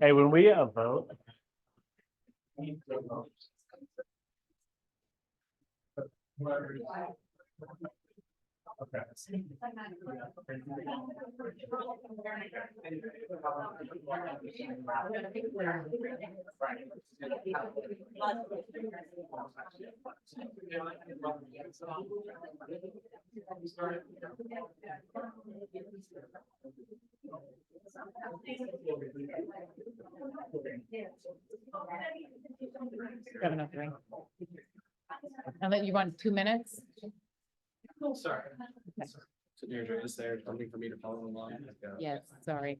Hey, when we vote. Got enough ring. And then you want 2 minutes? Oh, sorry. So Deirdre, is there something for me to follow along? Yes, sorry.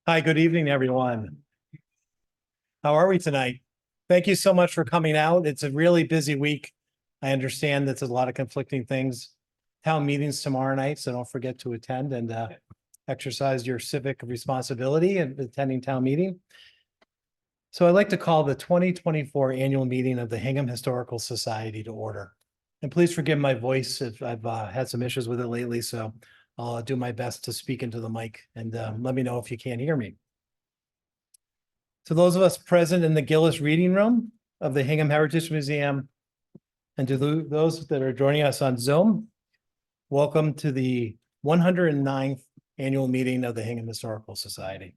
Hi, good evening, everyone. How are we tonight? Thank you so much for coming out. It's a really busy week. I understand that there's a lot of conflicting things. Town meetings tomorrow night, so don't forget to attend and exercise your civic responsibility in attending town meeting. So I'd like to call the 2024 annual meeting of the Hingham Historical Society to order. And please forgive my voice if I've had some issues with it lately, so I'll do my best to speak into the mic and let me know if you can't hear me. To those of us present in the Gillis Reading Room of the Hingham Heritage Museum, and to those that are joining us on Zoom, welcome to the 109th annual meeting of the Hingham Historical Society.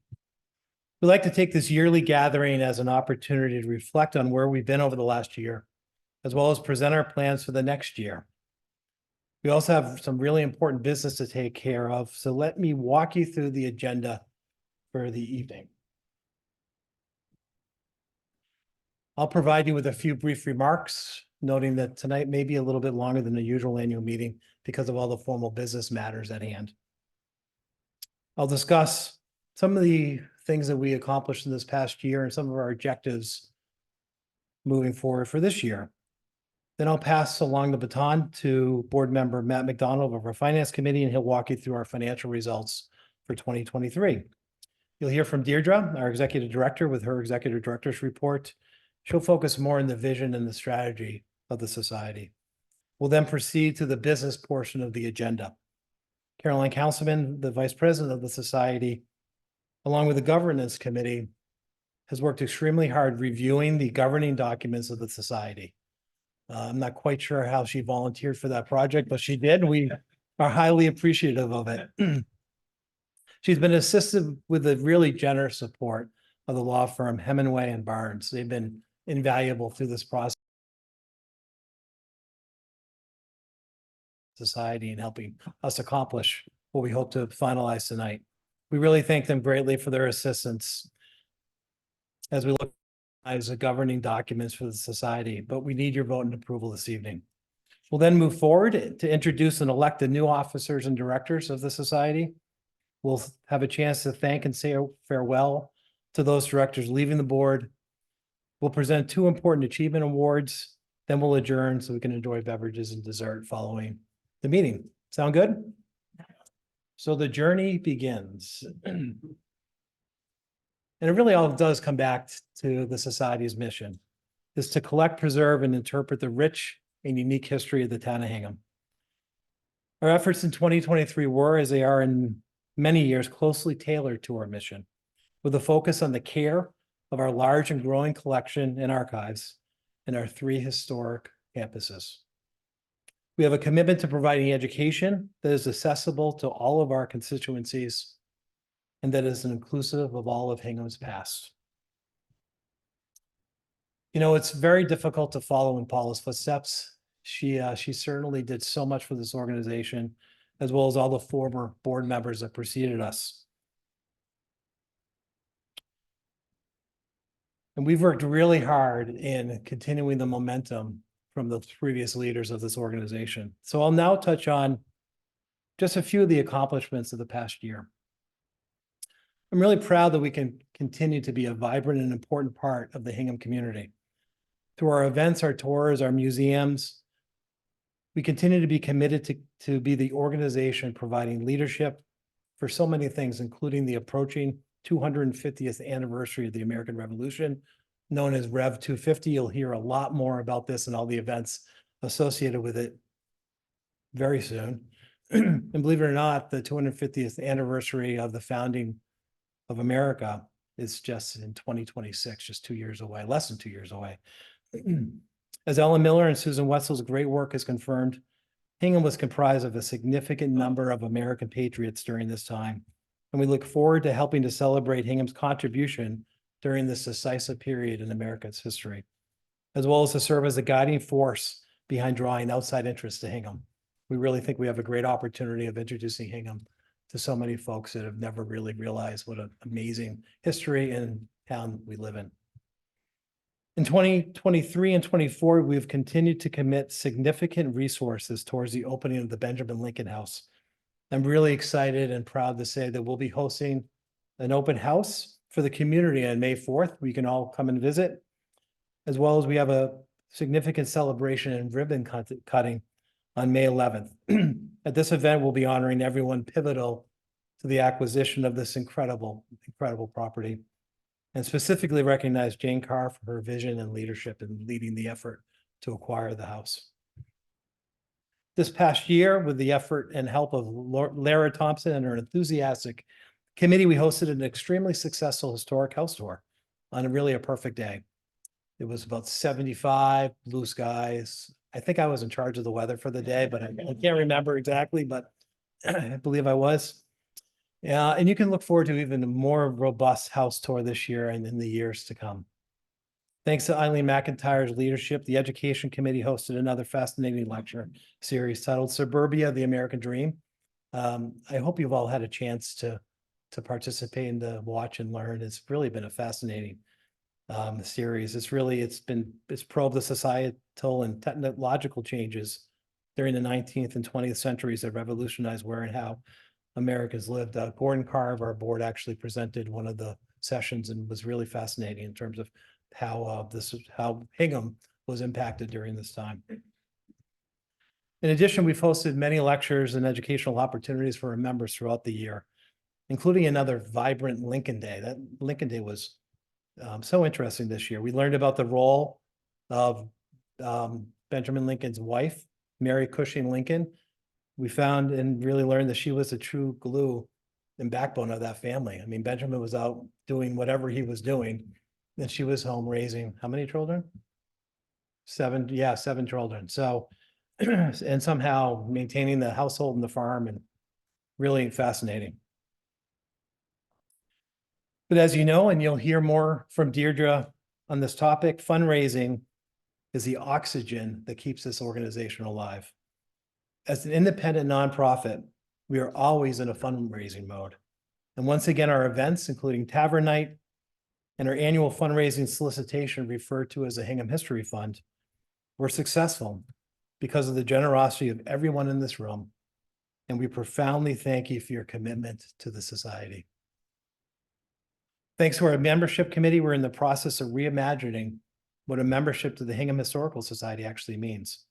We'd like to take this yearly gathering as an opportunity to reflect on where we've been over the last year, as well as present our plans for the next year. We also have some really important business to take care of, so let me walk you through the agenda for the evening. I'll provide you with a few brief remarks, noting that tonight may be a little bit longer than the usual annual meeting because of all the formal business matters at hand. I'll discuss some of the things that we accomplished in this past year and some of our objectives moving forward for this year. Then I'll pass along the baton to board member Matt McDonald of our finance committee, and he'll walk you through our financial results for 2023. You'll hear from Deirdre, our executive director, with her executive director's report. She'll focus more on the vision and the strategy of the society. We'll then proceed to the business portion of the agenda. Caroline Councilman, the vice president of the society, along with the governance committee, has worked extremely hard reviewing the governing documents of the society. I'm not quite sure how she volunteered for that project, but she did. We are highly appreciative of it. She's been assisted with the really generous support of the law firm Hemingway and Barnes. They've been invaluable through this process. Society and helping us accomplish what we hope to finalize tonight. We really thank them greatly for their assistance as we look as the governing documents for the society, but we need your vote and approval this evening. We'll then move forward to introduce and elect the new officers and directors of the society. We'll have a chance to thank and say farewell to those directors leaving the board. We'll present 2 important achievement awards, then we'll adjourn so we can enjoy beverages and dessert following the meeting. Sound good? So the journey begins. And it really all does come back to the society's mission, is to collect, preserve, and interpret the rich and unique history of the town of Hingham. Our efforts in 2023 were, as they are in many years, closely tailored to our mission, with a focus on the care of our large and growing collection and archives in our 3 historic campuses. We have a commitment to providing education that is accessible to all of our constituencies and that is inclusive of all of Hingham's past. You know, it's very difficult to follow in Paula's footsteps. She certainly did so much for this organization, as well as all the former board members that preceded us. And we've worked really hard in continuing the momentum from the previous leaders of this organization. So I'll now touch on just a few of the accomplishments of the past year. I'm really proud that we can continue to be a vibrant and important part of the Hingham community. Through our events, our tours, our museums, we continue to be committed to be the organization providing leadership for so many things, including the approaching 250th anniversary of the American Revolution, known as Rev 250. You'll hear a lot more about this and all the events associated with it very soon. And believe it or not, the 250th anniversary of the founding of America is just in 2026, just 2 years away, less than 2 years away. As Ellen Miller and Susan Wetzel's great work has confirmed, Hingham was comprised of a significant number of American patriots during this time, and we look forward to helping to celebrate Hingham's contribution during this decisive period in America's history, as well as to serve as a guiding force behind drawing outside interest to Hingham. We really think we have a great opportunity of introducing Hingham to so many folks that have never really realized what an amazing history and town we live in. In 2023 and 24, we've continued to commit significant resources towards the opening of the Benjamin Lincoln House. I'm really excited and proud to say that we'll be hosting an open house for the community on May 4th. We can all come and visit, as well as we have a significant celebration and ribbon cutting on May 11th. At this event, we'll be honoring everyone pivotal to the acquisition of this incredible property, and specifically recognize Jane Carr for her vision and leadership in leading the effort to acquire the house. This past year, with the effort and help of Lara Thompson and her enthusiastic committee, we hosted an extremely successful historic house tour on a perfect day. It was about 75, blue skies. I think I was in charge of the weather for the day, but I can't remember exactly, but I believe I was. Yeah, and you can look forward to even a more robust house tour this year and in the years to come. Thanks to Eileen McIntyre's leadership, the Education Committee hosted another fascinating lecture series titled Suburbia, the American Dream. I hope you've all had a chance to to participate and to watch and learn. It's really been a fascinating series. It's probed the societal and technological changes during the 19th and 20th centuries that revolutionized where and how Americans lived. Gordon Carr of our board actually presented one of the sessions and was really fascinating in terms of how how Hingham was impacted during this time. In addition, we've hosted many lectures and educational opportunities for our members throughout the year, including another vibrant Lincoln Day. That Lincoln Day was so interesting this year. We learned about the role of Benjamin Lincoln's wife, Mary Cushing Lincoln. We found and really learned that she was the true glue and backbone of that family. I mean, Benjamin was out doing whatever he was doing, and she was home raising how many children? 7 children. So, and somehow maintaining the household and the farm, and really fascinating. But as you know, and you'll hear more from Deirdre on this topic, fundraising is the oxygen that keeps this organization alive. As an independent nonprofit, we are always in a fundraising mode. And once again, our events, including Tavern Night and our annual fundraising solicitation referred to as a Hingham History Fund, were successful because of the generosity of everyone in this room. And we profoundly thank you for your commitment to the society. Thanks to our membership committee, we're in the process of reimagining what a membership to the Hingham Historical Society actually means,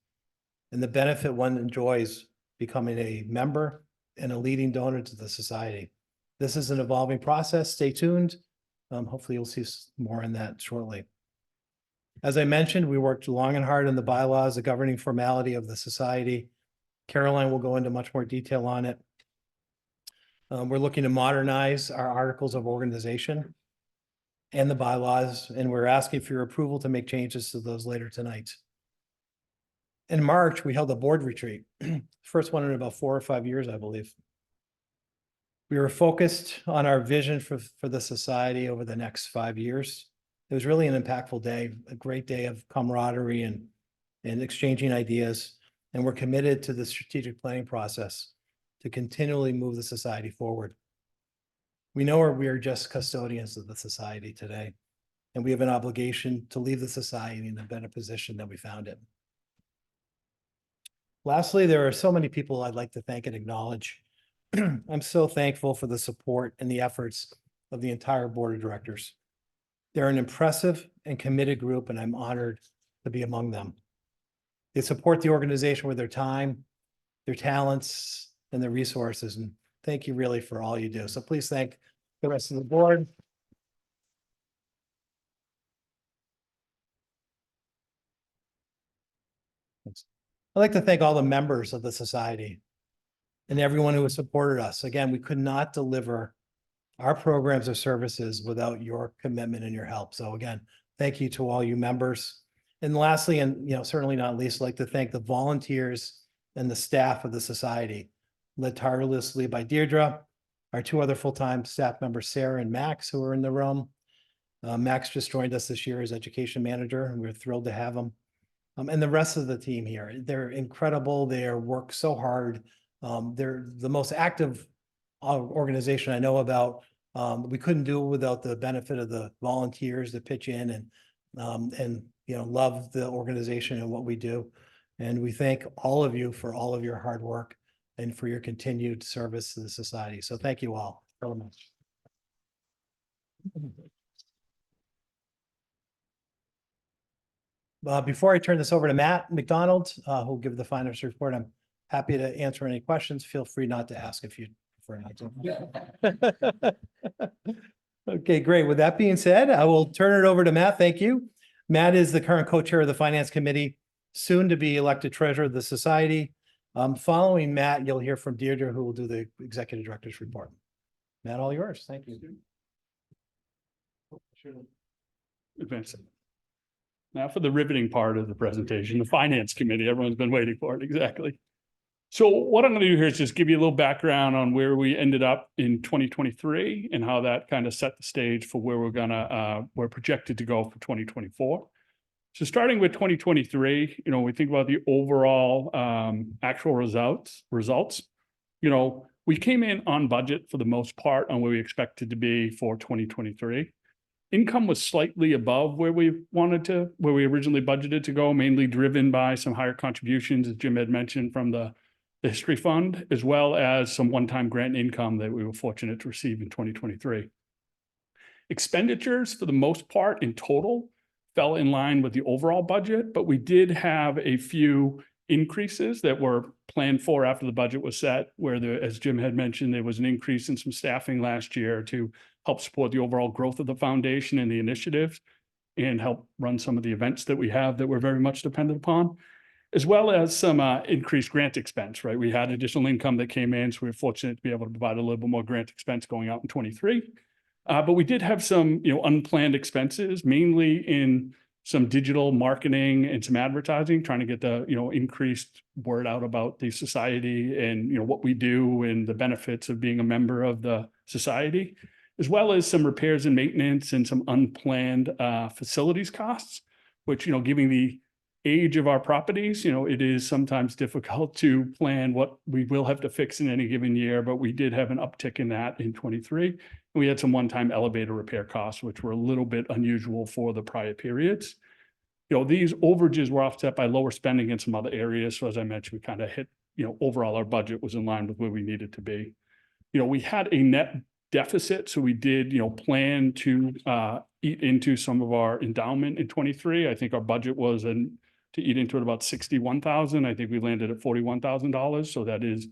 and the benefit one enjoys becoming a member and a leading donor to the society. This is an evolving process. Stay tuned. Hopefully you'll see more on that shortly. As I mentioned, we worked long and hard on the bylaws, the governing formality of the society. Caroline will go into much more detail on it. We're looking to modernize our articles of organization and the bylaws, and we're asking for your approval to make changes to those later tonight. In March, we held a board retreat, first one in about 4 or 5 years, I believe. We were focused on our vision for the society over the next 5 years. It was really an impactful day, a great day of camaraderie and exchanging ideas. And we're committed to the strategic planning process to continually move the society forward. We know we are just custodians of the society today, and we have an obligation to leave the society in a better position than we found it. Lastly, there are so many people I'd like to thank and acknowledge. I'm so thankful for the support and the efforts of the entire board of directors. They're an impressive and committed group, and I'm honored to be among them. They support the organization with their time, their talents, and their resources, and thank you really for all you do. So please thank the rest of the board. Thanks. I'd like to thank all the members of the society and everyone who has supported us. Again, we could not deliver our programs or services without your commitment and your help. So again, thank you to all you members. And lastly, and certainly not least, I'd like to thank the volunteers and the staff of the society, led tirelessly by Deirdre, our 2 other full-time staff members, Sarah and Max, who are in the room. Max just joined us this year as education manager, and we're thrilled to have him. And the rest of the team here, they're incredible. They work so hard. They're the most active organization I know about. We couldn't do it without the benefit of the volunteers that pitch in and love the organization and what we do. And we thank all of you for all of your hard work and for your continued service to the society. So thank you all very much. Before I turn this over to Matt McDonald, who'll give the finance report, I'm happy to answer any questions. Feel free not to ask if you prefer not to. Okay, great. With that being said, I will turn it over to Matt. Thank you. Matt is the current co-chair of the Finance Committee, soon to be elected treasurer of the society. Following Matt, you'll hear from Deirdre, who will do the executive director's report. Matt, all yours. Thank you. Advance it. Now for the riveting part of the presentation, the Finance Committee. Everyone's been waiting for it, exactly. So what I'm going to do here is just give you a little background on where we ended up in 2023 and how that kind of set the stage for where we're projected to go for 2024. So starting with 2023, we think about the overall actual results. We we came in on budget for the most part on where we expected to be for 2023. Income was slightly above where we originally budgeted to go, mainly driven by some higher contributions, as Jim had mentioned, from the history fund, as well as some one-time grant income that we were fortunate to receive in 2023. Expenditures, for the most part, in total, fell in line with the overall budget, but we did have a few increases that were planned for after the budget was set, where as Jim had mentioned, there was an increase in some staffing last year to help support the overall growth of the foundation and the initiatives and help run some of the events that we have that we're very much dependent upon, as well as some increased grant expense, right? We had additional income that came in, so we were fortunate to be able to provide a little bit more grant expense going out in 23. But we did have some, unplanned expenses, mainly in some digital marketing and some advertising, trying to get the, increased word out about the society and, what we do and the benefits of being a member of the society, as well as some repairs and maintenance and some unplanned facilities costs, which, given the age of our properties, it is sometimes difficult to plan what we will have to fix in any given year, but we did have an uptick in that in 23. We had some one-time elevator repair costs, which were a little bit unusual for the prior periods. These overages were offset by lower spending in some other areas. So as I mentioned, we kind of hit, overall our budget was in line with where we needed to be. We had a net deficit, so we did, plan to eat into some of our endowment in 23. I think our budget was to eat into it about $61,000. I think we landed at $41,000. So that is,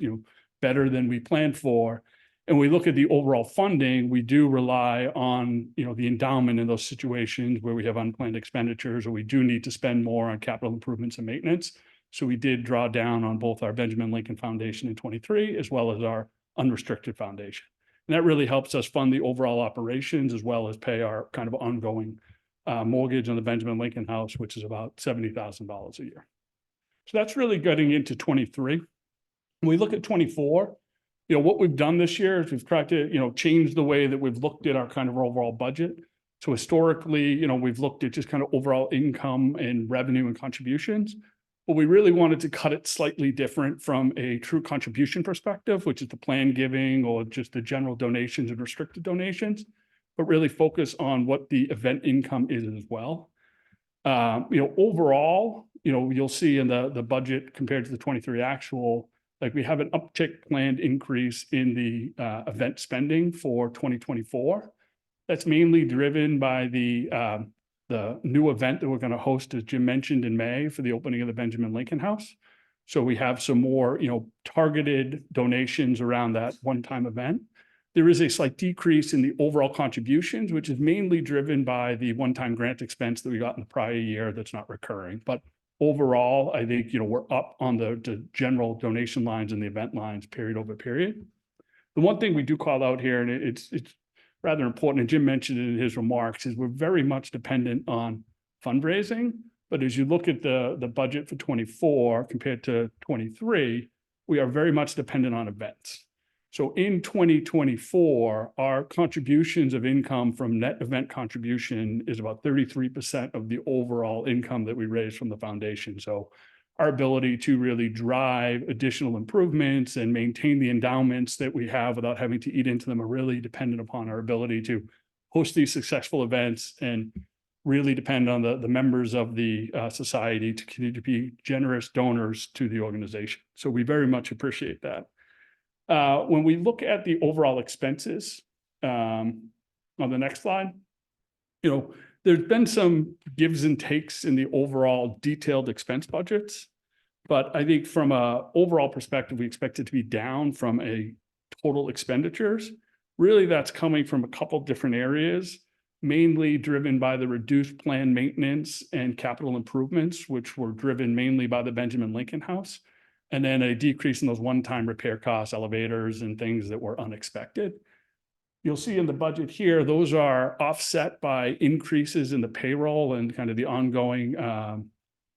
better than we planned for. And we look at the overall funding, we do rely on, the endowment in those situations where we have unplanned expenditures or we do need to spend more on capital improvements and maintenance. So we did draw down on both our Benjamin Lincoln Foundation in 23, as well as our unrestricted foundation. And that really helps us fund the overall operations as well as pay our kind of ongoing mortgage on the Benjamin Lincoln House, which is about $70,000 a year. So that's really getting into 23. When we look at 24, what we've done this year is we've tried to, change the way that we've looked at our kind of overall budget. So historically, we've looked at just kind of overall income and revenue and contributions, but we really wanted to cut it slightly different from a true contribution perspective, which is the planned giving or just the general donations and restricted donations, but really focus on what the event income is as well. Overall, you'll see in the budget compared to the 23 actual, like we have an uptick planned increase in the event spending for 2024. That's mainly driven by the new event that we're going to host, as Jim mentioned, in May for the opening of the Benjamin Lincoln House. So we have some more, targeted donations around that one-time event. There is a slight decrease in the overall contributions, which is mainly driven by the one-time grant expense that we got in the prior year that's not recurring. But overall, I think, we're up on the general donation lines and the event lines period over period. The one thing we do call out here, and it's rather important, and Jim mentioned it in his remarks, is we're very much dependent on fundraising. But as you look at the budget for 24 compared to 23, we are very much dependent on events. So in 2024, our contributions of income from net event contribution is about 33% of the overall income that we raise from the foundation. So our ability to really drive additional improvements and maintain the endowments that we have without having to eat into them are really dependent upon our ability to host these successful events and really depend on the members of the society to continue to be generous donors to the organization. So we very much appreciate that. When we look at the overall expenses, on the next slide, there's been some gives and takes in the overall detailed expense budgets, but I think from an overall perspective, we expect it to be down from a total expenditures. Really, that's coming from a couple different areas, mainly driven by the reduced planned maintenance and capital improvements, which were driven mainly by the Benjamin Lincoln House. And then a decrease in those one-time repair costs, elevators and things that were unexpected. You'll see in the budget here, those are offset by increases in the payroll and kind of the ongoing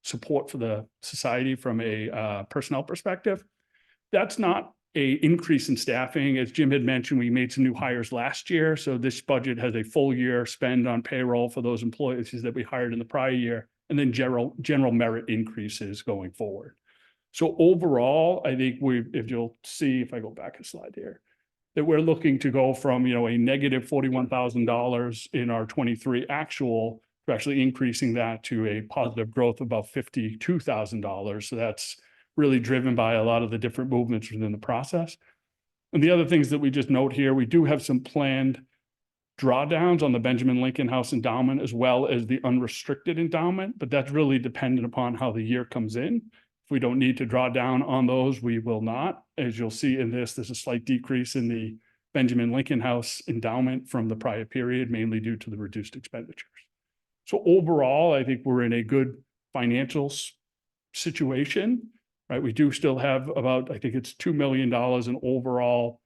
support for the society from a personnel perspective. That's not an increase in staffing. As Jim had mentioned, we made some new hires last year. So this budget has a full year spend on payroll for those employees that we hired in the prior year, and then general merit increases going forward. So overall, I think if you'll see, if I go back a slide here, that we're looking to go from, a negative $41,000 in our 23 actual to actually increasing that to a positive growth of about $52,000. So that's really driven by a lot of the different movements within the process. And the other things that we just note here, we do have some planned drawdowns on the Benjamin Lincoln House endowment as well as the unrestricted endowment, but that's really dependent upon how the year comes in. If we don't need to draw down on those, we will not. As you'll see in this, there's a slight decrease in the Benjamin Lincoln House endowment from the prior period, mainly due to the reduced expenditures. So overall, I think we're in a good financial situation, right? We do still have about, I think it's $2 million in overall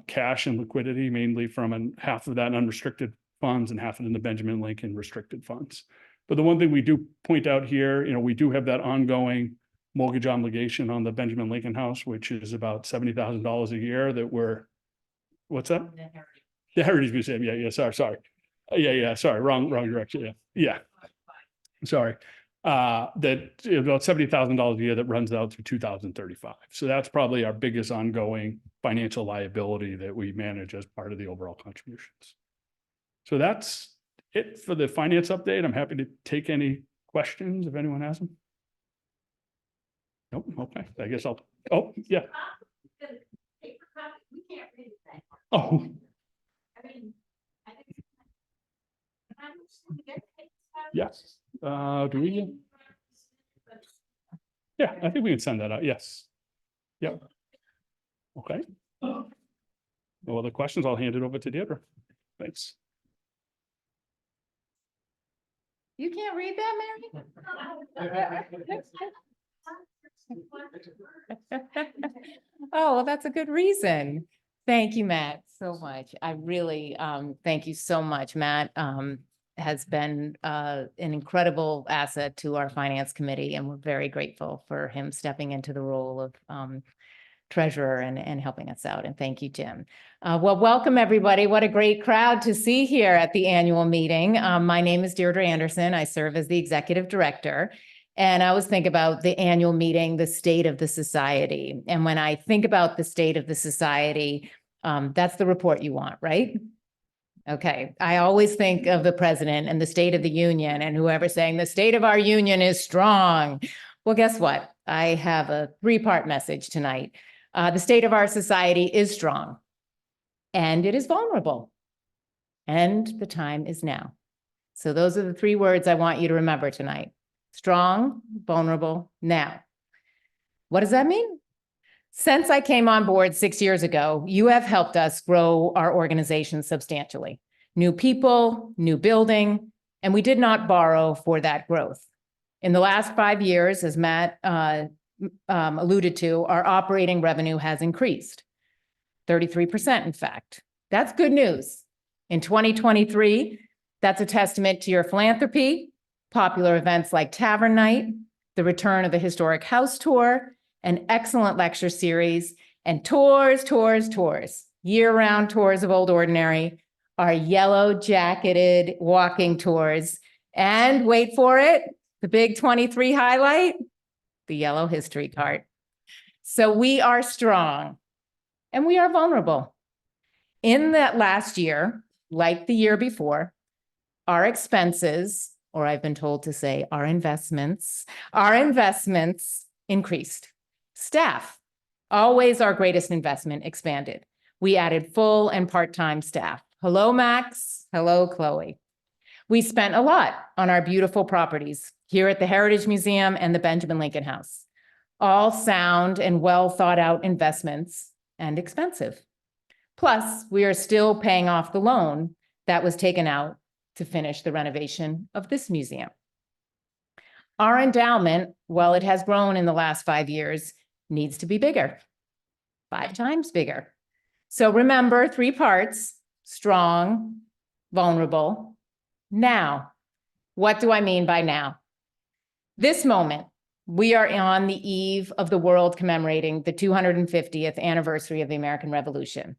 cash and liquidity, mainly from half of that unrestricted funds and half of it in the Benjamin Lincoln restricted funds. But the one thing we do point out here, we do have that ongoing mortgage obligation on the Benjamin Lincoln House, which is about $70,000 a year that what's that? The Heritage Museum. Yeah. Sorry. Yeah. Sorry. Wrong direction. Yeah. Sorry. That about $70,000 a year that runs out through 2035. So that's probably our biggest ongoing financial liability that we manage as part of the overall contributions. So that's it for the finance update. I'm happy to take any questions if anyone has them. Nope. Okay. I guess oh, yeah. Oh. Yes. Do we? Yeah, I think we can send that out. Yes. Yep. Okay. No other questions? I'll hand it over to Deirdre. Thanks. You can't read that, Mary? Oh, well, that's a good reason. Thank you, Matt, so much. I really thank you so much. Matt has been an incredible asset to our finance committee, and we're very grateful for him stepping into the role of treasurer and helping us out. And thank you, Jim. Well, welcome everybody. What a great crowd to see here at the annual meeting. My name is Deirdre Anderson. I serve as the executive director. And I always think about the annual meeting, the state of the society. And when I think about the state of the society, that's the report you want, right? Okay. I always think of the president and the state of the union and whoever's saying the state of our union is strong. Well, guess what? I have a 3-part message tonight. The state of our society is strong and it is vulnerable. And the time is now. So those are the 3 words I want you to remember tonight. Strong, vulnerable, now. What does that mean? Since I came on board 6 years ago, you have helped us grow our organization substantially. New people, new building, and we did not borrow for that growth. In the last 5 years, as Matt alluded to, our operating revenue has increased 33%, in fact. That's good news. In 2023, that's a testament to your philanthropy, popular events like Tavern Night, the return of the Historic House Tour, an excellent lecture series, and tours, year-round tours of Old Ordinary, our yellow-jacketed walking tours, and wait for it, the big 23 highlight, the yellow history cart. So we are strong and we are vulnerable. In that last year, like the year before, our expenses, or I've been told to say our investments increased. Staff, always our greatest investment, expanded. We added full and part-time staff. Hello, Max. Hello, Chloe. We spent a lot on our beautiful properties here at the Heritage Museum and the Benjamin Lincoln House. All sound and well thought out investments and expensive. Plus, we are still paying off the loan that was taken out to finish the renovation of this museum. Our endowment, while it has grown in the last 5 years, needs to be bigger, 5 times bigger. So remember 3 parts: strong, vulnerable, now. What do I mean by now? This moment, we are on the eve of the world commemorating the 250th anniversary of the American Revolution.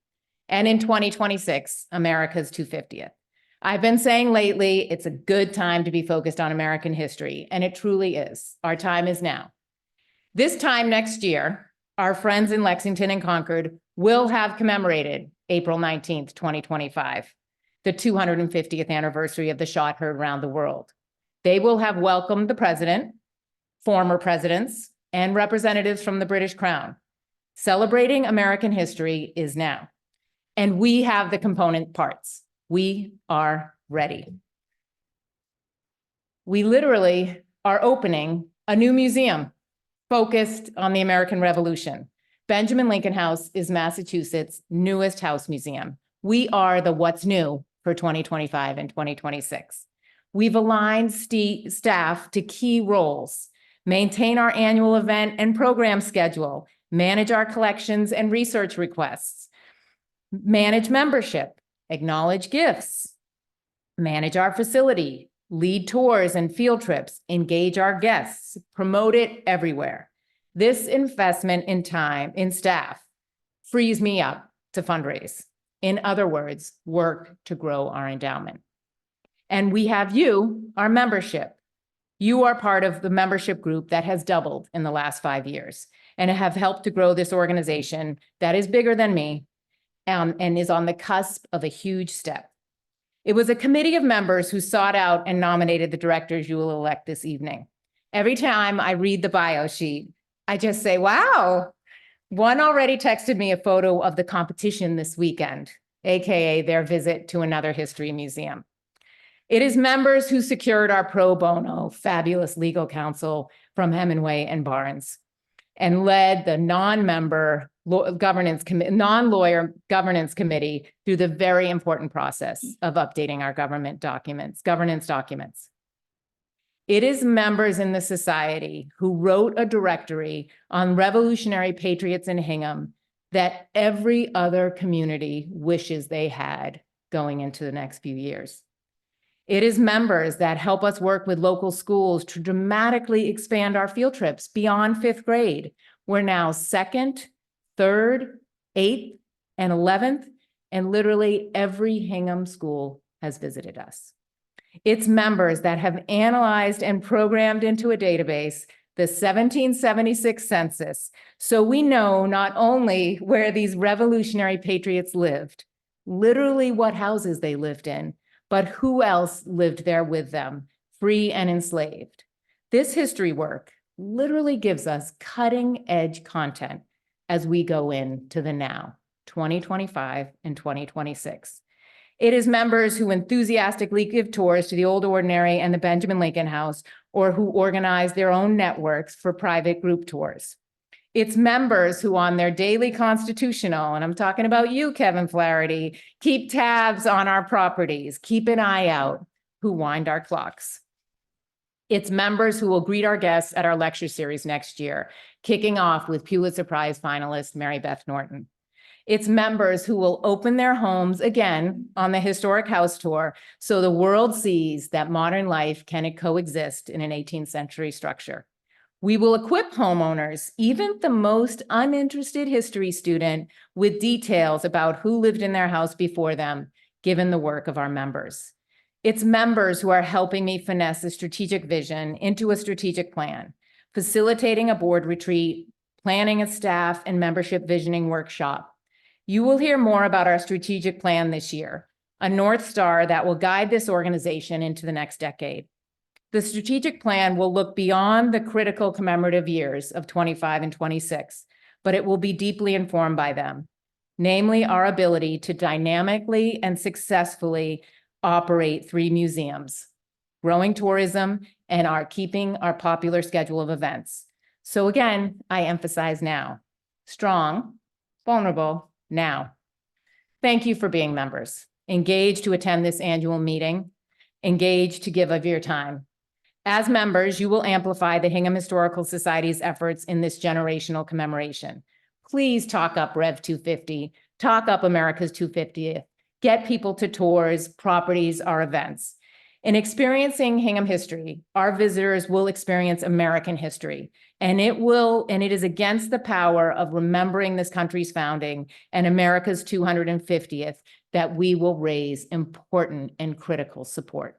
And in 2026, America's 250th. I've been saying lately, it's a good time to be focused on American history, and it truly is. Our time is now. This time next year, our friends in Lexington and Concord will have commemorated April 19th, 2025, the 250th anniversary of the shot heard around the world. They will have welcomed the president, former presidents, and representatives from the British Crown. Celebrating American history is now, and we have the component parts. We are ready. We literally are opening a new museum focused on the American Revolution. Benjamin Lincoln House is Massachusetts' newest house museum. We are the what's new for 2025 and 2026. We've aligned staff to key roles, maintain our annual event and program schedule, manage our collections and research requests, manage membership, acknowledge gifts, manage our facility, lead tours and field trips, engage our guests, promote it everywhere. This investment in time, in staff, frees me up to fundraise. In other words, work to grow our endowment. And we have you, our membership. You are part of the membership group that has doubled in the last 5 years and have helped to grow this organization that is bigger than me and is on the cusp of a huge step. It was a committee of members who sought out and nominated the directors you will elect this evening. Every time I read the bio sheet, I just say, wow. One already texted me a photo of the competition this weekend, AKA their visit to another history museum. It is members who secured our pro bono, fabulous legal counsel from Hemingway and Barnes and led the non-lawyer governance committee through the very important process of updating our governance documents. It is members in the society who wrote a directory on revolutionary patriots in Hingham that every other community wishes they had going into the next few years. It is members that help us work with local schools to dramatically expand our field trips beyond 5th grade. We're now 2nd, 3rd, 8th, and 11th, and literally every Hingham school has visited us. It's members that have analyzed and programmed into a database the 1776 census, so we know not only where these revolutionary patriots lived, literally what houses they lived in, but who else lived there with them, free and enslaved. This history work literally gives us cutting-edge content as we go into the now, 2025 and 2026. It is members who enthusiastically give tours to the Old Ordinary and the Benjamin Lincoln House, or who organize their own networks for private group tours. It's members who on their daily constitutional, and I'm talking about you, Kevin Flaherty, keep tabs on our properties, keep an eye out, who wind our clocks. It's members who will greet our guests at our lecture series next year, kicking off with Pulitzer Prize finalist Mary Beth Norton. It's members who will open their homes again on the historic house tour so the world sees that modern life can coexist in an 18th century structure. We will equip homeowners, even the most uninterested history student, with details about who lived in their house before them, given the work of our members. It's members who are helping me finesse a strategic vision into a strategic plan, facilitating a board retreat, planning a staff and membership visioning workshop. You will hear more about our strategic plan this year, a North Star that will guide this organization into the next decade. The strategic plan will look beyond the critical commemorative years of 25 and 26, but it will be deeply informed by them, namely our ability to dynamically and successfully operate 3 museums, growing tourism, and keeping our popular schedule of events. So again, I emphasize now, strong, vulnerable, now. Thank you for being members. Engaged to attend this annual meeting, engaged to give of your time. As members, you will amplify the Hingham Historical Society's efforts in this generational commemoration. Please talk up Rev 250, talk up America's 250th, get people to tours, properties, our events. In experiencing Hingham history, our visitors will experience American history, and it is against the power of remembering this country's founding and America's 250th that we will raise important and critical support.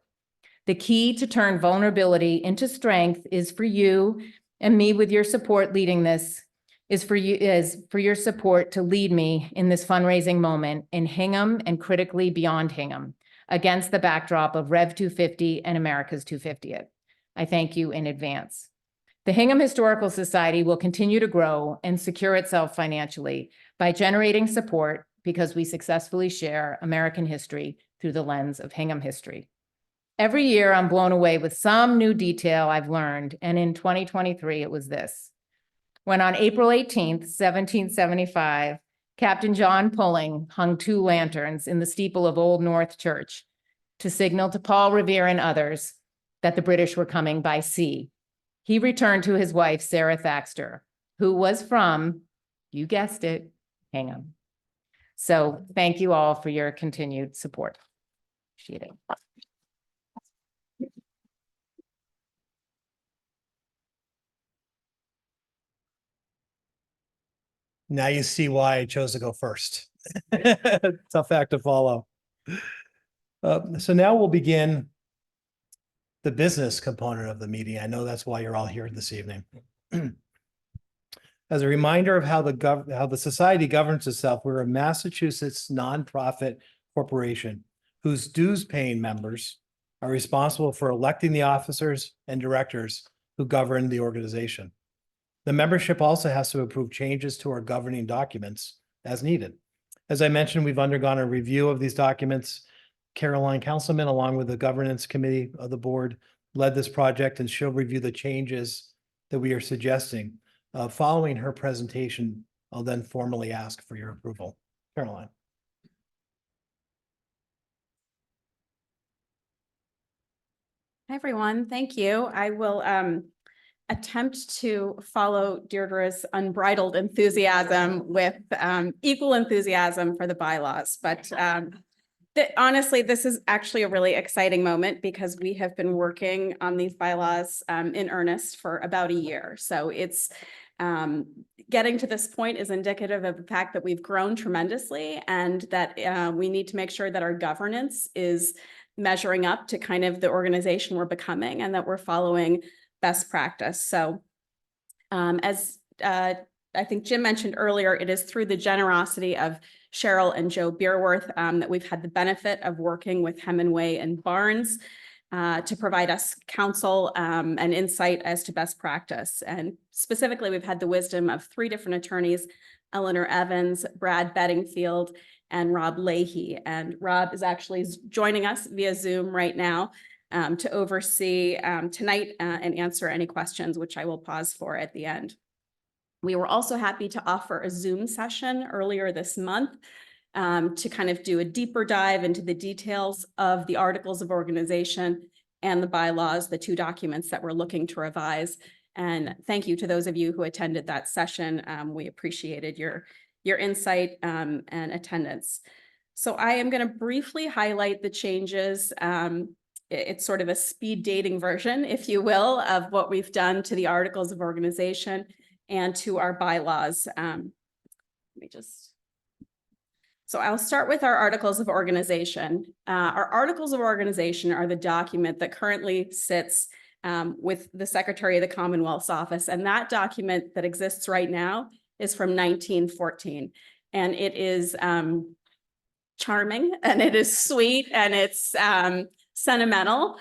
The key to turn vulnerability into strength is for you and me with your support leading this is for your support to lead me in this fundraising moment in Hingham and critically beyond Hingham against the backdrop of Rev 250 and America's 250th. I thank you in advance. The Hingham Historical Society will continue to grow and secure itself financially by generating support because we successfully share American history through the lens of Hingham history. Every year, I'm blown away with some new detail I've learned, and in 2023, it was this. When on April 18th, 1775, Captain John Pulling hung 2 lanterns in the steeple of Old North Church to signal to Paul Revere and others that the British were coming by sea. He returned to his wife, Sarah Thaxter, who was from, you guessed it, Hingham. So thank you all for your continued support. Appreciate it. Now you see why I chose to go first. Tough act to follow. So now we'll begin the business component of the meeting. I know that's why you're all here this evening. As a reminder of how the society governs itself, we're a Massachusetts nonprofit corporation whose dues-paying members are responsible for electing the officers and directors who govern the organization. The membership also has to approve changes to our governing documents as needed. As I mentioned, we've undergone a review of these documents. Caroline Councilman, along with the governance committee of the board, led this project, and she'll review the changes that we are suggesting. Following her presentation, I'll then formally ask for your approval. Caroline. Hi, everyone. Thank you. I will attempt to follow Deirdre's unbridled enthusiasm with equal enthusiasm for the bylaws. But honestly, this is actually a really exciting moment because we have been working on these bylaws in earnest for about a year. So it's getting to this point is indicative of the fact that we've grown tremendously and that we need to make sure that our governance is measuring up to kind of the organization we're becoming and that we're following best practice. So as I think Jim mentioned earlier, it is through the generosity of Cheryl and Joe Beerworth that we've had the benefit of working with Hemingway and Barnes to provide us counsel and insight as to best practice. And specifically, we've had the wisdom of 3 different attorneys, Eleanor Evans, Brad Bedingfield, and Rob Leahy. And Rob is actually joining us via Zoom right now to oversee tonight and answer any questions, which I will pause for at the end. We were also happy to offer a Zoom session earlier this month to kind of do a deeper dive into the details of the articles of organization and the bylaws, the 2 documents that we're looking to revise. And thank you to those of you who attended that session. We appreciated your insight and attendance. So I am going to briefly highlight the changes. It's sort of a speed dating version, if you will, of what we've done to the articles of organization and to our bylaws. So I'll start with our articles of organization. Our articles of organization are the document that currently sits with the Secretary of the Commonwealth's office. And that document that exists right now is from 1914. And it is charming and it is sweet and it's sentimental,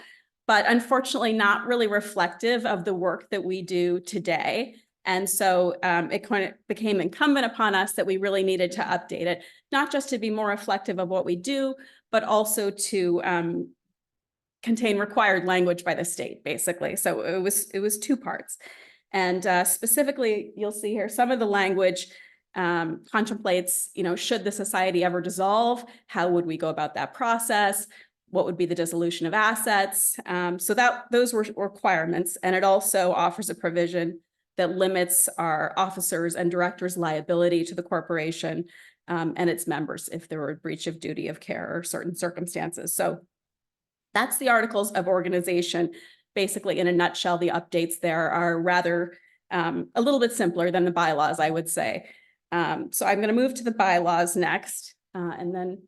but unfortunately not really reflective of the work that we do today. And so it kind of became incumbent upon us that we really needed to update it, not just to be more reflective of what we do, but also to contain required language by the state, basically. So it was 2 parts. And specifically, you'll see here, some of the language contemplates, should the society ever dissolve, how would we go about that process? What would be the dissolution of assets? So those were requirements. And it also offers a provision that limits our officers and directors' liability to the corporation and its members if there were a breach of duty of care or certain circumstances. So that's the articles of organization. Basically, in a nutshell, the updates there are rather a little bit simpler than the bylaws, I would say. So I'm going to move to the bylaws next, and then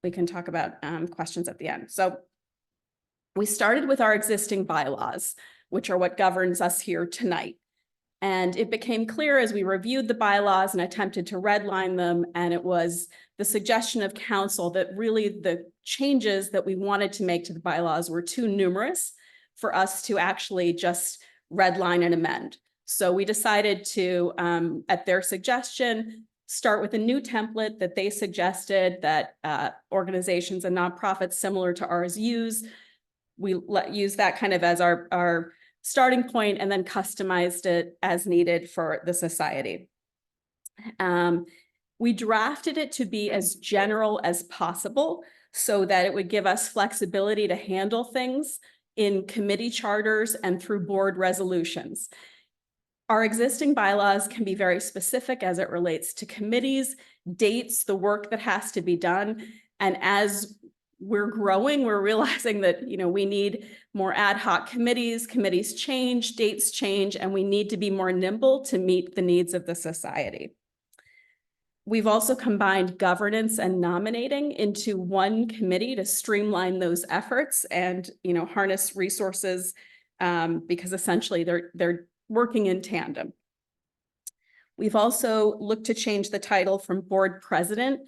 we can talk about questions at the end. So we started with our existing bylaws, which are what governs us here tonight. And it became clear as we reviewed the bylaws and attempted to redline them, and it was the suggestion of council that really the changes that we wanted to make to the bylaws were too numerous for us to actually just redline and amend. So we decided to, at their suggestion, start with a new template that they suggested that organizations and nonprofits similar to ours use. We use that kind of as our starting point and then customized it as needed for the society. We drafted it to be as general as possible so that it would give us flexibility to handle things in committee charters and through board resolutions. Our existing bylaws can be very specific as it relates to committees, dates, the work that has to be done. And as we're growing, we're realizing that, we need more ad hoc committees change, dates change, and we need to be more nimble to meet the needs of the society. We've also combined governance and nominating into one committee to streamline those efforts and, harness resources because essentially they're working in tandem. We've also looked to change the title from board president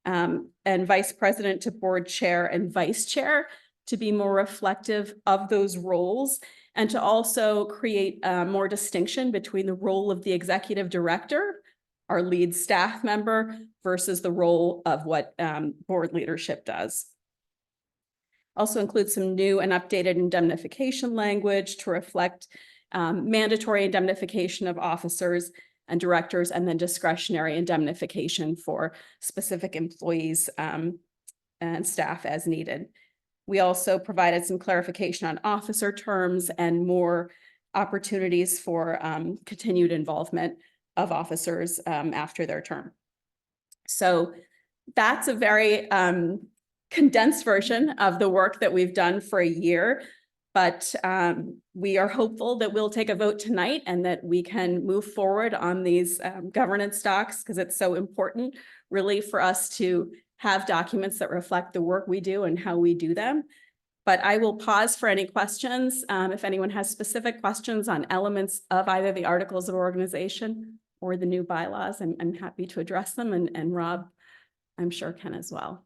and vice president to board chair and vice chair to be more reflective of those roles and to also create more distinction between the role of the executive director, our lead staff member, versus the role of what board leadership does. Also includes some new and updated indemnification language to reflect mandatory indemnification of officers and directors, and then discretionary indemnification for specific employees and staff as needed. We also provided some clarification on officer terms and more opportunities for continued involvement of officers after their term. So that's a very condensed version of the work that we've done for a year. But we are hopeful that we'll take a vote tonight and that we can move forward on these governance docs, because it's so important really for us to have documents that reflect the work we do and how we do them. But I will pause for any questions. If anyone has specific questions on elements of either the articles of organization or the new bylaws, I'm happy to address them, and Rob, I'm sure, can as well.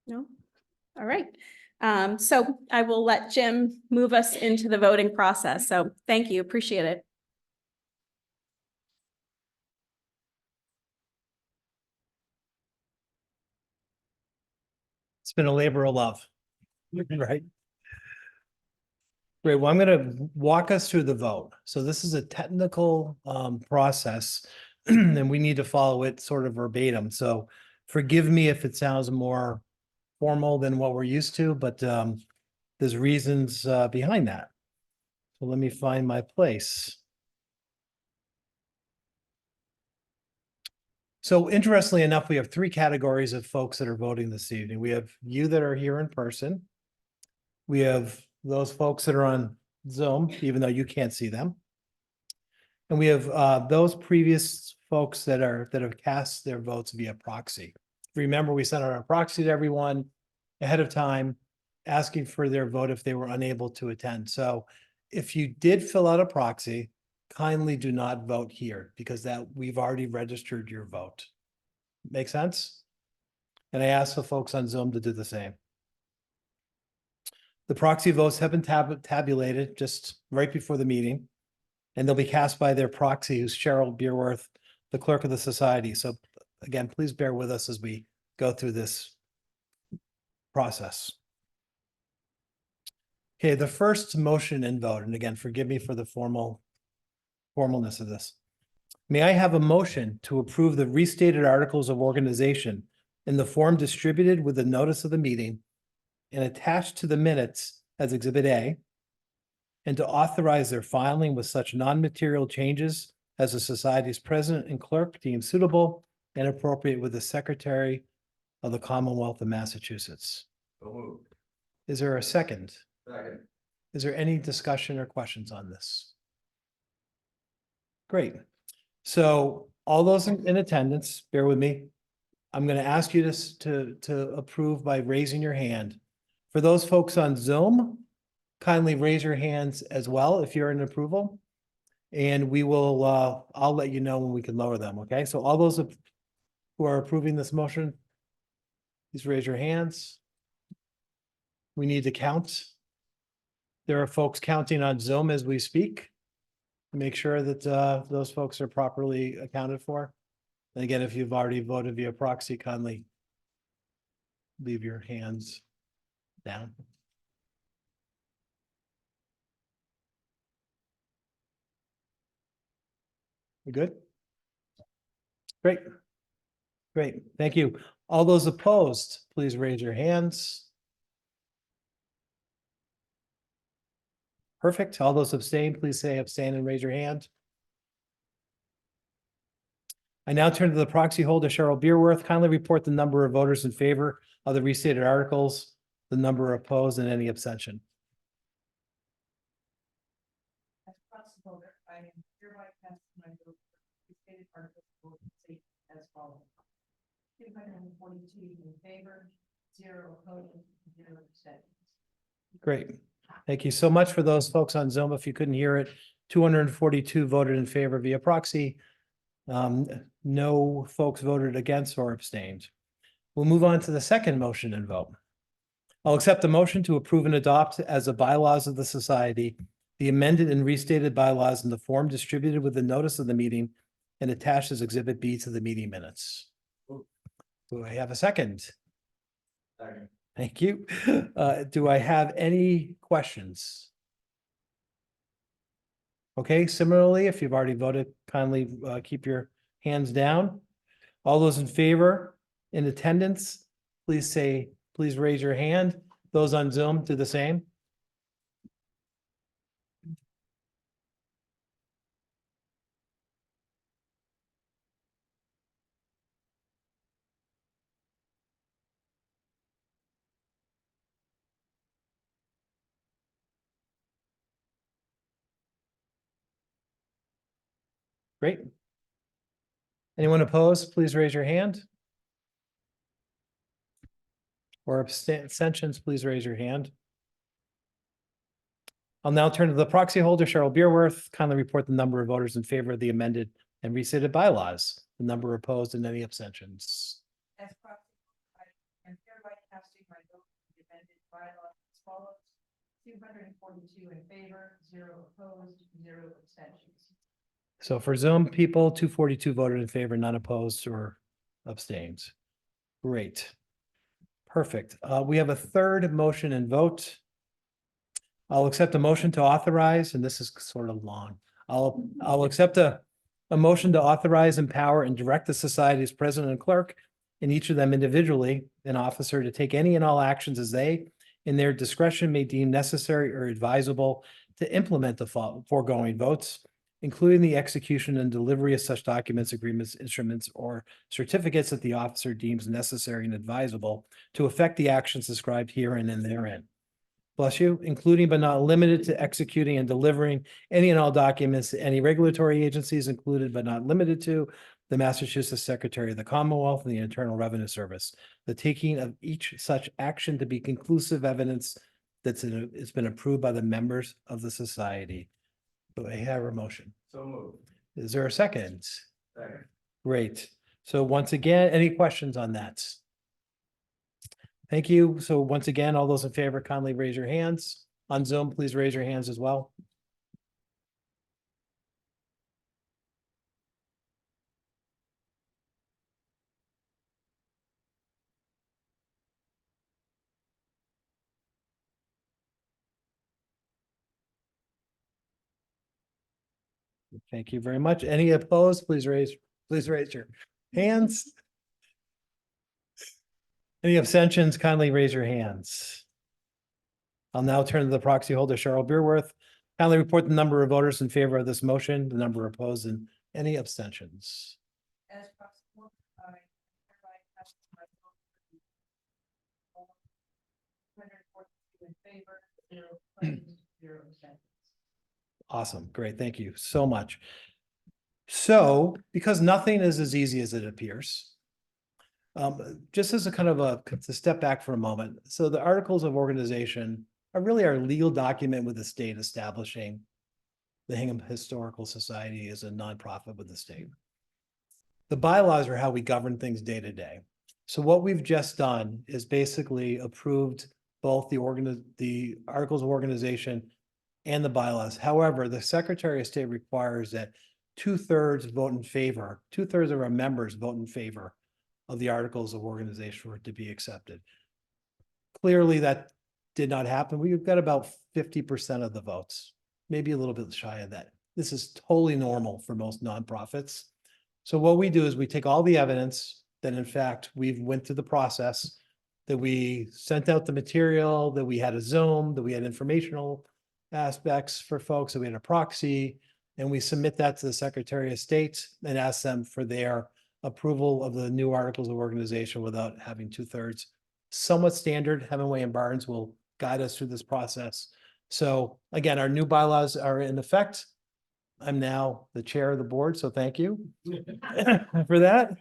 No? All right. So I will let Jim move us into the voting process. So thank you, appreciate it. It's been a labor of love, right? Great, well, I'm gonna walk us through the vote. So this is a technical process and we need to follow it sort of verbatim. So forgive me if it sounds more formal than what we're used to, but there's reasons behind that. So let me find my place. So interestingly enough, we have three categories of folks that are voting this evening. We have you that are here in person. We have those folks that are on Zoom, even though you can't see them. And we have those previous folks that have cast their votes via proxy. Remember, we sent out a proxy to everyone ahead of time, asking for their vote if they were unable to attend. So if you did fill out a proxy, kindly do not vote here, because that we've already registered your vote. Make sense? And I asked the folks on Zoom to do the same. The proxy votes have been tabulated just right before the meeting, and they'll be cast by their proxy, who's Cheryl Beerworth, the clerk of the society. So again, please bear with us as we go through this process. Okay, the first motion and vote, and again, forgive me for the formalness of this. May I have a motion to approve the restated articles of organization in the form distributed with the notice of the meeting and attached to the minutes as Exhibit A, and to authorize their filing with such non-material changes as the society's president and clerk deem suitable and appropriate with the Secretary of the Commonwealth of Massachusetts? Is there a second? Second. Is there any discussion or questions on this? Great. So all those in attendance, bear with me. I'm going to ask you to approve by raising your hand. For those folks on Zoom, kindly raise your hands as well if you're in approval. And we will, I'll let you know when we can lower them, okay? So all those who are approving this motion, please raise your hands. We need to count. There are folks counting on Zoom as we speak. Make sure that those folks are properly accounted for. And again, if you've already voted via proxy, kindly leave your hands down. We good? Great. Great, thank you. All those opposed, please raise your hands. Perfect. All those abstain, please say abstain and raise your hand. I now turn to the proxy holder, Cheryl Beerworth. Kindly report the number of voters in favor of the restated articles, the number opposed, and any abstention. As proxy holder, I am hereby casting my vote for the restated articles as follows. 242 in favor, 0 opposed, 0 abstentions. Great. Thank you so much for those folks on Zoom. If you couldn't hear it, 242 voted in favor via proxy. No folks voted against or abstained. We'll move on to the second motion and vote. I'll accept the motion to approve and adopt as the bylaws of the society, the amended and restated bylaws in the form distributed with the notice of the meeting and attached as Exhibit B to the meeting minutes. Do I have a second? Second. Thank you. Do I have any questions? Okay, similarly, if you've already voted, kindly keep your hands down. All those in favor, in attendance, please raise your hand. Those on Zoom, do the same. Great. Anyone opposed, please raise your hand. Or abstentions, please raise your hand. I'll now turn to the proxy holder, Cheryl Beerworth. Kindly report the number of voters in favor of the amended and restated bylaws, the number opposed, and any abstentions. As proxy holder, I am hereby casting my vote for the amended bylaws as follows. 242 in favor, 0 opposed, 0 abstentions. So for Zoom people, 242 voted in favor, none opposed or abstained. Great. Perfect. We have a third motion and vote. I'll accept a motion to authorize, and this is sort of long. I'll accept a motion to authorize, empower, and direct the society's president and clerk, and each of them individually, an officer, to take any and all actions as they, in their discretion, may deem necessary or advisable to implement the foregoing votes, including the execution and delivery of such documents, agreements, instruments, or certificates that the officer deems necessary and advisable to effect the actions described herein and therein. Bless you, including but not limited to executing and delivering any and all documents to any regulatory agencies, included but not limited to the Massachusetts Secretary of the Commonwealth and the Internal Revenue Service. The taking of each such action to be conclusive evidence that it's been approved by the members of the society. Do I have a motion? So moved. Is there a second? Second. Great. So once again, any questions on that? Thank you. So once again, all those in favor, kindly raise your hands. On Zoom, please raise your hands as well. Thank you very much. Any opposed, please raise your hands. Any abstentions, kindly raise your hands. I'll now turn to the proxy holder, Cheryl Beerworth. Kindly report the number of voters in favor of this motion, the number opposed, and any abstentions. As proxy holder, I hereby cast my vote for the 242 in favor, 0 opposed, 0 abstentions. Awesome. Great. Thank you so much. So, because nothing is as easy as it appears, just as a kind of to step back for a moment. So the articles of organization really our legal document with the state establishing the Hingham Historical Society as a nonprofit with the state. The bylaws are how we govern things day to day. So what we've just done is basically approved both the articles of organization and the bylaws. However, the Secretary of State requires that 2/3 vote in favor, 2/3 of our members vote in favor of the articles of organization for it to be accepted. Clearly, that did not happen. We've got about 50% of the votes, maybe a little bit shy of that. This is totally normal for most nonprofits. So what we do is we take all the evidence that in fact we've went through the process, that we sent out the material, that we had a Zoom, that we had informational aspects for folks, that we had a proxy, and we submit that to the Secretary of State and ask them for their approval of the new articles of organization without having 2/3. Somewhat standard. Hemingway and Barnes will guide us through this process. So again, our new bylaws are in effect. I'm now the chair of the board, so thank you for that.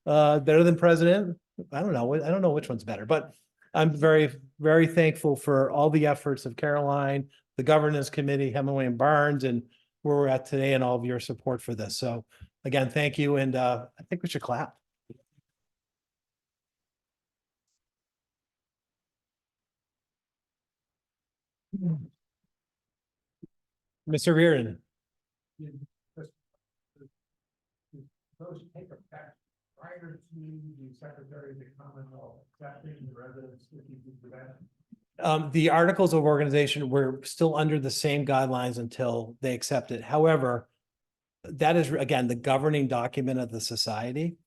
Better than president. I don't know which one's better, but I'm very, very thankful for all the efforts of Caroline, the governance committee, Hemingway and Barnes, and where we're at today and all of your support for this. So again, thank you. And I think we should clap. Mr. Reardon. Those take effect prior to the Secretary of the Commonwealth accepting the residents if you do that. The articles of organization were still under the same guidelines until they accept it. However, that is, again, the governing document of the society.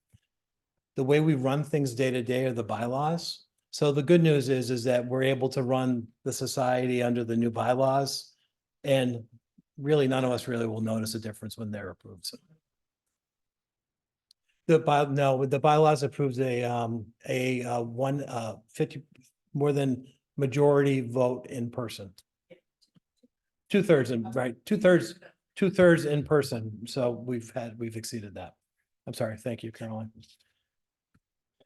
The way we run things day to day are the bylaws. So the good news is that we're able to run the society under the new bylaws. And really, none of us really will notice a difference when they're approved. So the bylaws approves a 50 more than majority vote in person. 2/3 right, 2/3 in person. So we've exceeded that. I'm sorry. Thank you, Caroline.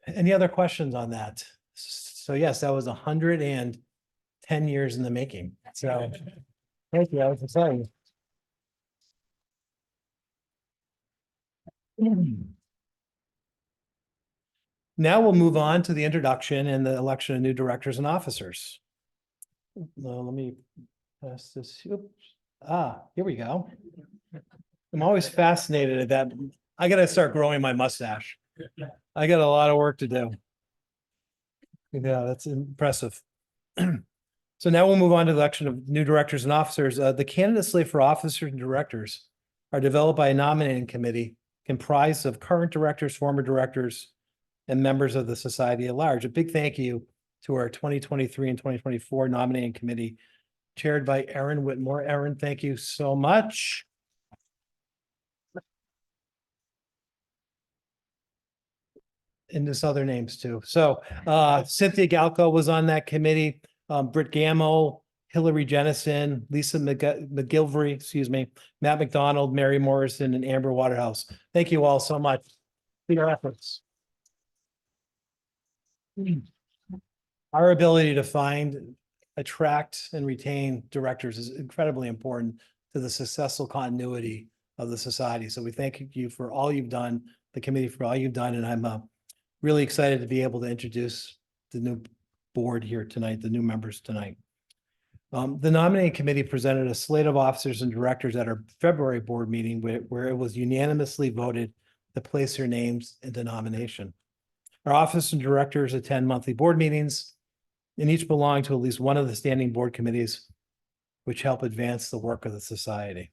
Any other questions on that? So yes, that was 110 years in the making. So thank you. That was exciting. Now we'll move on to the introduction and the election of new directors and officers. Let me pass this. Oops. Here we go. I'm always fascinated at that. I gotta start growing my mustache. I got a lot of work to do. Yeah, that's impressive. So now we'll move on to the election of new directors and officers. The candidate slate for officers and directors are developed by a nominating committee comprised of current directors, former directors, and members of the society at large. A big thank you to our 2023 and 2024 nominating committee chaired by Erin Whitmore. Erin, thank you so much. And there's other names too. So Cynthia Galco was on that committee, Britt Gammo, Hillary Jennison, Lisa McGilvery, excuse me, Matt McDonald, Mary Morrison, and Amber Waterhouse. Thank you all so much for your efforts. Our ability to find, attract, and retain directors is incredibly important to the successful continuity of the society. So we thank you for all you've done, the committee for all you've done, and I'm really excited to be able to introduce the new board here tonight, the new members tonight. The nominating committee presented a slate of officers and directors at our February board meeting where it was unanimously voted to place their names into nomination. Our officers and directors attend monthly board meetings and each belong to at least one of the standing board committees which help advance the work of the society.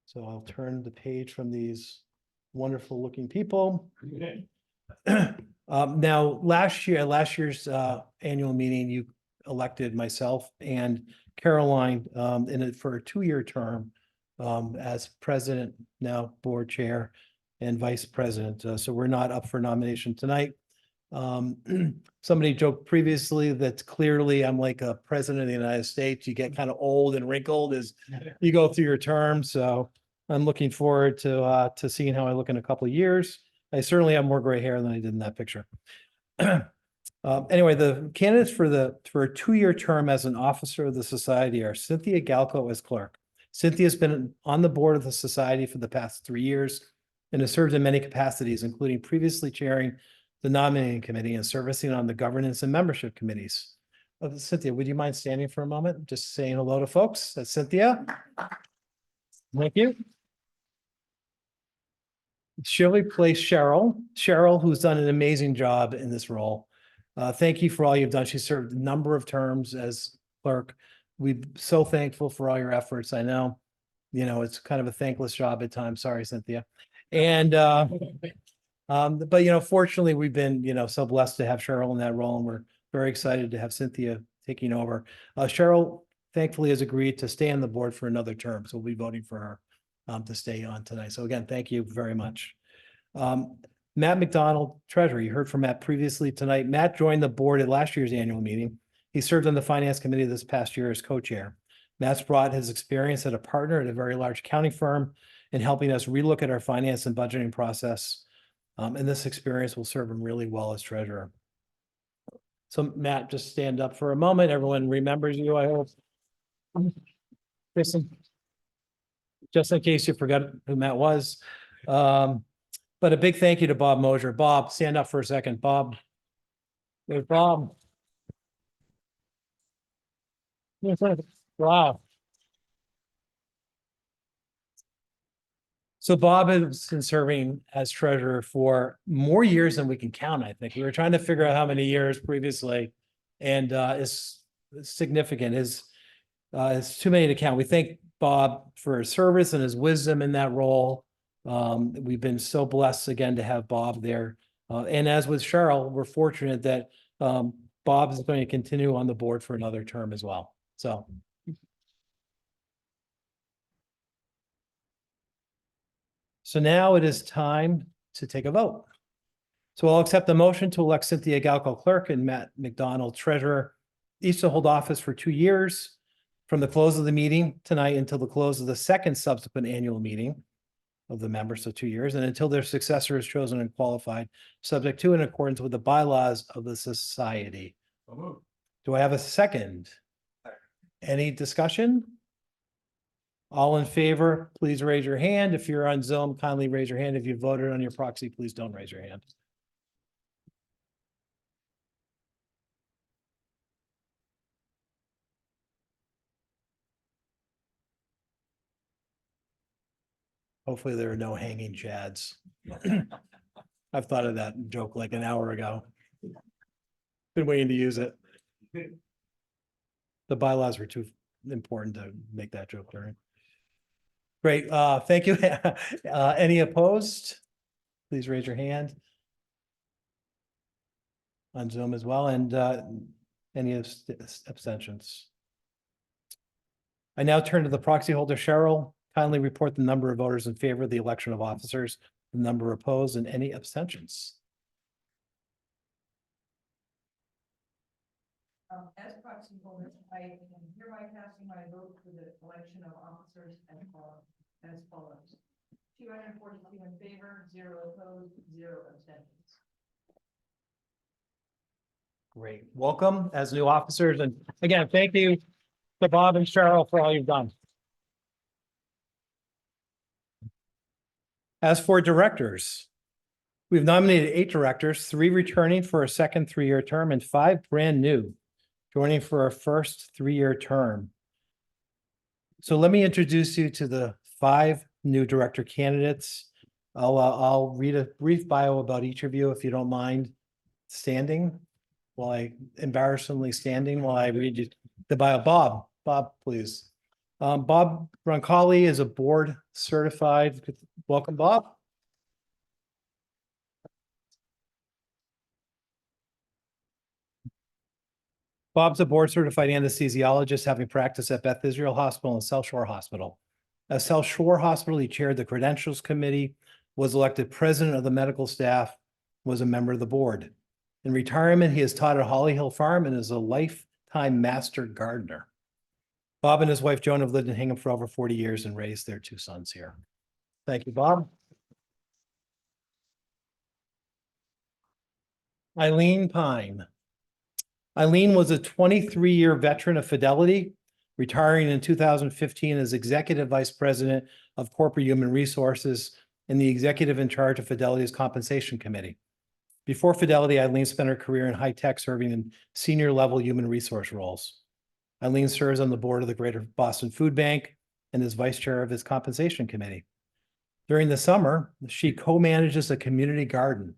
So I'll turn the page from these wonderful looking people. Now, last year's annual meeting, you elected myself and Caroline for a 2-year term as president, now board chair and vice president. So we're not up for nomination tonight. Somebody joked previously that clearly I'm like a president of the United States. You get kind of old and wrinkled as you go through your term. So I'm looking forward to seeing how I look in a couple of years. I certainly have more gray hair than I did in that picture. Anyway, the candidates for a 2-year term as an officer of the society are Cynthia Galco as clerk. Cynthia's been on the board of the society for the past 3 years and has served in many capacities, including previously chairing the nominating committee and servicing on the governance and membership committees. Cynthia, would you mind standing for a moment, just saying hello to folks? That's Cynthia. Thank you. She'll replace Cheryl, who's done an amazing job in this role. Thank you for all you've done. She served a number of terms as clerk. We're so thankful for all your efforts. I know, it's kind of a thankless job at times. Sorry, Cynthia. And, but, fortunately, we've been, so blessed to have Cheryl in that role, and we're very excited to have Cynthia taking over. Cheryl, thankfully, has agreed to stay on the board for another term, so we'll be voting for her to stay on tonight. So again, thank you very much. Matt McDonald, Treasurer. You heard from Matt previously tonight. Matt joined the board at last year's annual meeting. He served on the Finance Committee this past year as co-chair. Matt's brought his experience as a partner at a very large accounting firm in helping us relook at our finance and budgeting process. And this experience will serve him really well as treasurer. So Matt, just stand up for a moment. Everyone remembers you, I hope. Listen, just in case you forgot who Matt was. But a big thank you to Bob Mosier. Bob, stand up for a second. Bob. There's Bob. Wow. So Bob has been serving as treasurer for more years than we can count, I think. We were trying to figure out how many years previously, and it's significant. It's too many to count. We thank Bob for his service and his wisdom in that role. We've been so blessed again to have Bob there. And as with Cheryl, we're fortunate that Bob is going to continue on the board for another term as well. So now it is time to take a vote. So I'll accept the motion to elect Cynthia Galco clerk and Matt McDonald treasurer, each to hold office for 2 years from the close of the meeting tonight until the close of the second subsequent annual meeting of the members, so 2 years, and until their successor is chosen and qualified, subject to in accordance with the bylaws of the society. Do I have a second? Any discussion? All in favor, please raise your hand. If you're on Zoom, kindly raise your hand. If you voted on your proxy, please don't raise your hand. Hopefully there are no hanging chads. I've thought of that joke like an hour ago. Been waiting to use it. The bylaws were too important to make that joke during. Great, thank you. Any opposed? Please raise your hand. On Zoom as well, and any abstentions? I now turn to the proxy holder, Cheryl. Kindly report the number of voters in favor of the election of officers, the number opposed, and any abstentions. As proxy holder, I am hereby casting my vote for the election of officers as follows. 242 in favor, 0 opposed, 0 abstentions. Great, welcome as new officers, and again, thank you to Bob and Cheryl for all you've done. As for directors, we've nominated 8 directors, 3 returning for a second 3-year term and 5 brand new joining for a first 3-year term. So let me introduce you to the 5 new director candidates. I'll read a brief bio about each of you, if you don't mind standing while I read you the bio. Bob, please. Bob Roncalli is a board certified. Welcome, Bob. Bob's a board certified anesthesiologist, having practiced at Beth Israel Hospital and South Shore Hospital. At South Shore Hospital, he chaired the credentials committee, was elected president of the medical staff, was a member of the board. In retirement, he has taught at Holly Hill Farm and is a lifetime master gardener. Bob and his wife Joan have lived in Hingham for over 40 years and raised their 2 sons here. Thank you, Bob. Eileen Pine. Eileen was a 23-year veteran of Fidelity, retiring in 2015 as Executive Vice President of Corporate Human Resources and the executive in charge of Fidelity's Compensation Committee. Before Fidelity, Eileen spent her career in high tech, serving in senior level human resource roles. Eileen serves on the board of the Greater Boston Food Bank and is vice chair of its Compensation Committee. During the summer, she co-manages a community garden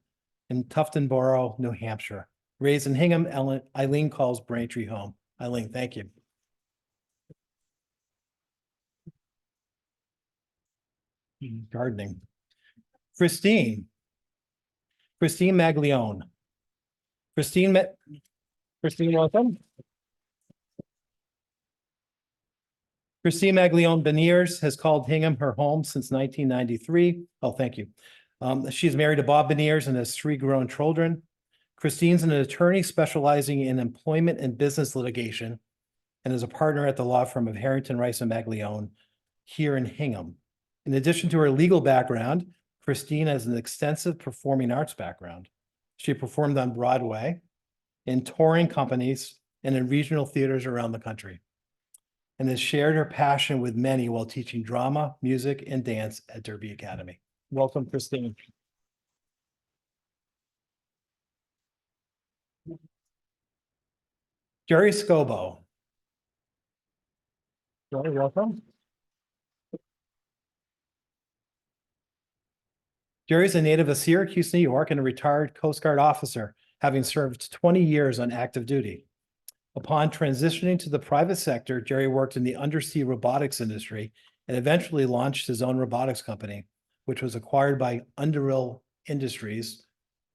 in Tuftonboro, New Hampshire. Raised in Hingham, Eileen calls Braintree home. Eileen, thank you. Gardening. Christine Maglione. Christine, welcome. Christine Maglione Beniers has called Hingham her home since 1993. Oh, thank you. She's married to Bob Beniers and has 3 grown children. Christine's an attorney specializing in employment and business litigation and is a partner at the law firm of Harrington, Rice and Maglione here in Hingham. In addition to her legal background, Christine has an extensive performing arts background. She performed on Broadway, in touring companies, and in regional theaters around the country, and has shared her passion with many while teaching drama, music, and dance at Derby Academy. Welcome, Christine. Jerry Scobo. Jerry, welcome. Jerry's a native of Syracuse, New York, and a retired Coast Guard officer, having served 20 years on active duty. Upon transitioning to the private sector, Jerry worked in the undersea robotics industry and eventually launched his own robotics company, which was acquired by Underhill Industries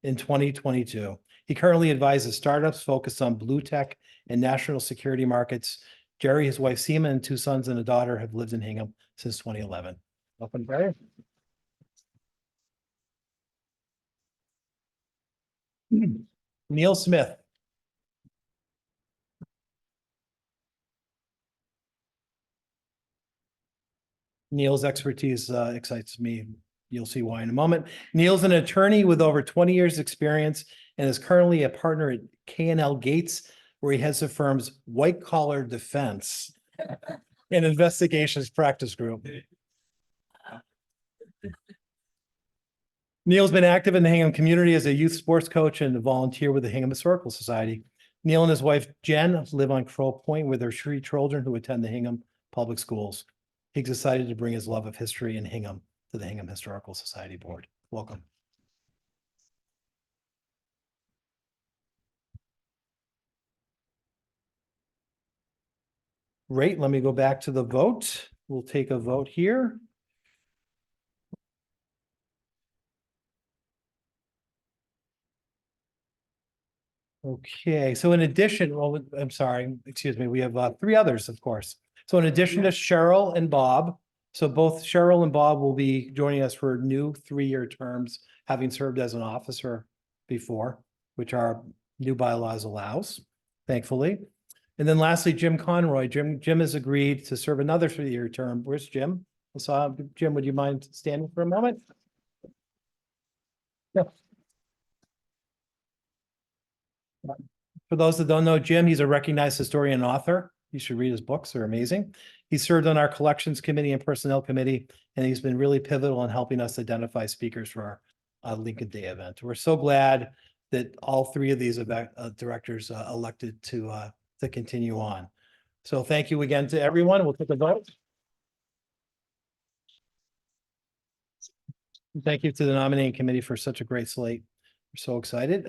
in 2022. He currently advises startups focused on blue tech and national security markets. Jerry, his wife Seema, and 2 sons and a daughter have lived in Hingham since 2011. Welcome, Jerry. Neil Smith. Neil's expertise excites me. You'll see why in a moment. Neil's an attorney with over 20 years experience and is currently a partner at K&L Gates, where he heads the firm's white collar defense and investigations practice group. Neil's been active in the Hingham community as a youth sports coach and a volunteer with the Hingham Historical Society. Neil and his wife Jen live on Crow Point with their 3 children who attend the Hingham Public Schools. He's excited to bring his love of history in Hingham to the Hingham Historical Society board. Welcome. Great. Let me go back to the vote. We'll take a vote here. Okay, so in addition, well, I'm sorry, excuse me, we have 3 others, of course. So in addition to Cheryl and Bob, so both Cheryl and Bob will be joining us for new 3-year terms, having served as an officer before, which our new bylaws allows, thankfully. And then lastly, Jim Conroy. Jim has agreed to serve another 3-year term. Where's Jim? I saw Jim. Would you mind standing for a moment? Yeah. For those that don't know Jim, he's a recognized historian and author. You should read his books, they're amazing. He served on our collections committee and personnel committee, and he's been really pivotal in helping us identify speakers for our Lincoln Day event. We're so glad that all 3 of these directors elected to continue on. So thank you again to everyone. We'll take a vote. Thank you to the nominating committee for such a great slate. We're so excited.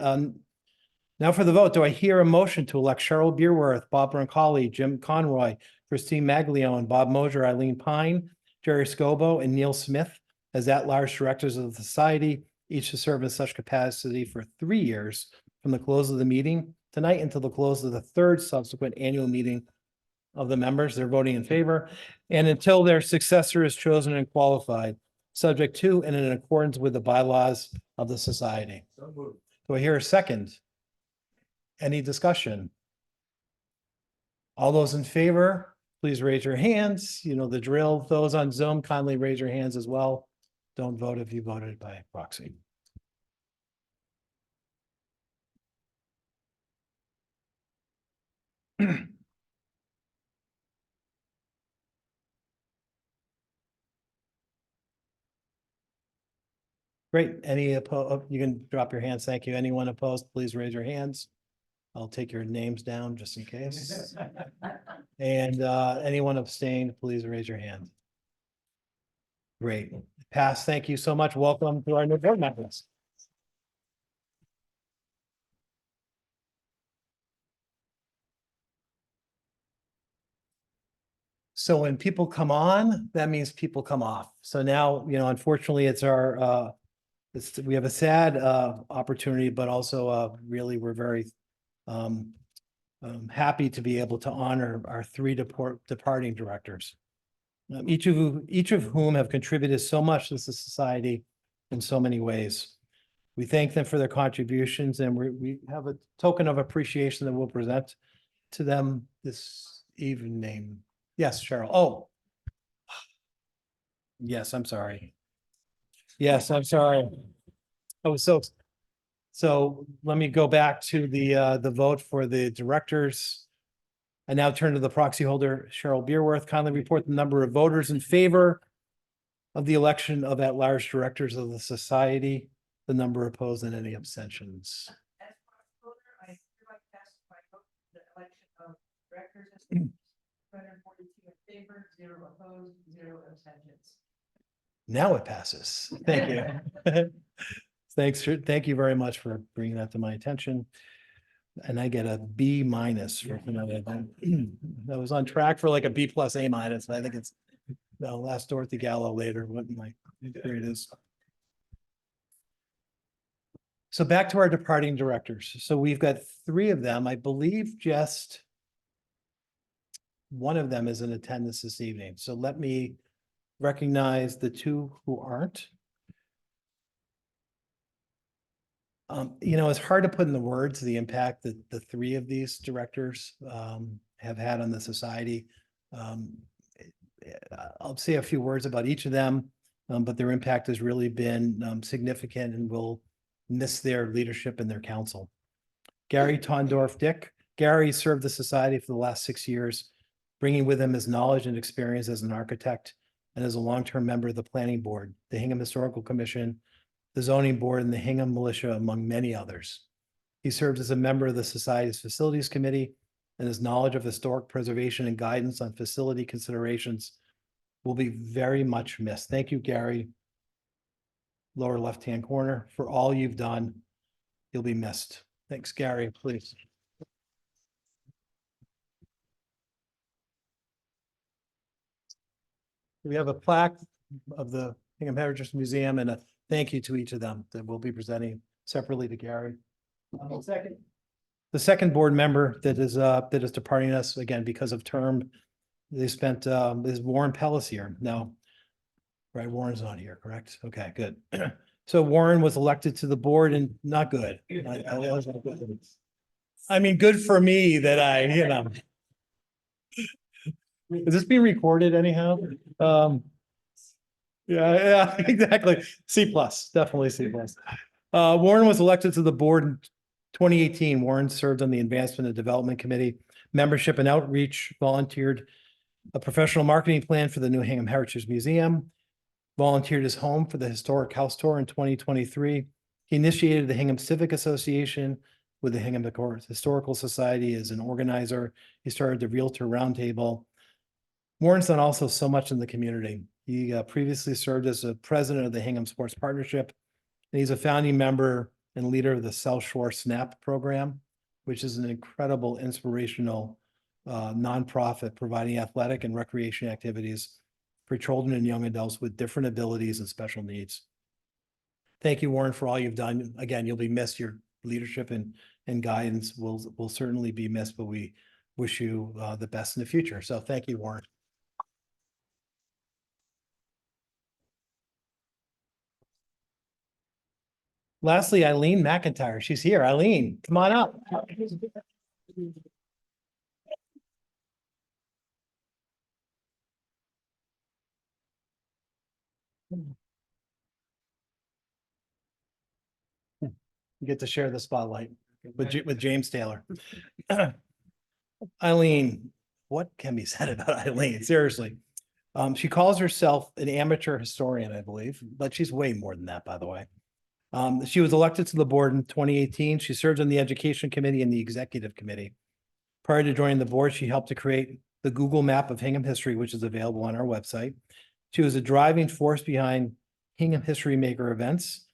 Now for the vote, do I hear a motion to elect Cheryl Beerworth, Bob Roncalli, Jim Conroy, Christine Maglione, Bob Mosier, Eileen Pine, Jerry Scobo, and Neil Smith as at-large directors of the society, each to serve in such capacity for 3 years from the close of the meeting tonight until the close of the 3rd subsequent annual meeting of the members. They're voting in favor, and until their successor is chosen and qualified, subject to and in accordance with the bylaws of the society. Do I hear a second? Any discussion? All those in favor, please raise your hands. You know the drill. Those on Zoom, kindly raise your hands as well. Don't vote if you voted by proxy. Great. Any you can drop your hands. Thank you. Anyone opposed, please raise your hands. I'll take your names down just in case. And anyone abstained, please raise your hand. Great. Pass. Thank you so much. Welcome to our new board members. So when people come on, that means people come off. So now, unfortunately, it's our we have a sad opportunity, but also really we're very happy to be able to honor our three departing directors. Each of whom have contributed so much to the society in so many ways. We thank them for their contributions, and we have a token of appreciation that we'll present to them this evening. Yes, Cheryl. Oh. Yes, I'm sorry. Yes, I'm sorry. Oh, so let me go back to the vote for the directors. I now turn to the proxy holder, Cheryl Beerworth. Kindly report the number of voters in favor of the election of at-large directors of the society, the number opposed, and any abstentions. As proxy holder, I hereby cast my vote for the election of directors as 242 in favor, 0 opposed, 0 abstentions. Now it passes. Thank you. Thank you very much for bringing that to my attention. And I get a B- for tonight. I was on track for like a B+ A-. I think it's, I'll ask Dorothy Gallo later what my grade is. So back to our departing directors. So we've got 3 of them. I believe just one of them is in attendance this evening. So let me recognize the 2 who aren't. It's hard to put in the words the impact that the 3 of these directors have had on the society. I'll say a few words about each of them, but their impact has really been significant, and we'll miss their leadership and their counsel. Gary Tondorf Dick. Gary served the society for the last 6 years, bringing with him his knowledge and experience as an architect and as a long-term member of the planning board, the Hingham Historical Commission, the zoning board, and the Hingham Militia, among many others. He served as a member of the society's facilities committee, and his knowledge of historic preservation and guidance on facility considerations will be very much missed. Thank you, Gary. Lower left-hand corner, for all you've done. You'll be missed. Thanks, Gary, please. We have a plaque of the Hingham Heritage Museum and a thank you to each of them that we'll be presenting separately to Gary. The second board member that is departing us, again, because of term, they spent, is Warren Pellisier. Now, right, Warren's not here, correct? Okay, good. So Warren was elected to the board, and not good. I mean, good for me that is this being recorded anyhow? Yeah, exactly. C+, definitely C+. Warren was elected to the board in 2018. Warren served on the Advancement and Development Committee, Membership and Outreach, volunteered a professional marketing plan for the New Hingham Heritage Museum, volunteered his home for the Historic House Tour in 2023. He initiated the Hingham Civic Association with the Hingham Historical Society as an organizer. He started the Realtor Roundtable. Warren's done also so much in the community. He previously served as a president of the Hingham Sports Partnership, and he's a founding member and leader of the South Shore SNAP program, which is an incredible, inspirational nonprofit providing athletic and recreation activities for children and young adults with different abilities and special needs. Thank you, Warren, for all you've done. Again, you'll be missed. Your leadership and guidance will certainly be missed, but we wish you the best in the future. So thank you, Warren. Lastly, Eileen McIntyre. She's here. Eileen, come on up. You get to share the spotlight with James Taylor. Eileen, what can be said about Eileen? Seriously. She calls herself an amateur historian, I believe, but she's way more than that, by the way. She was elected to the board in 2018. She served on the Education Committee and the Executive Committee. Prior to joining the board, she helped to create the Google map of Hingham history, which is available on our website. She was a driving force behind Hingham History Maker events,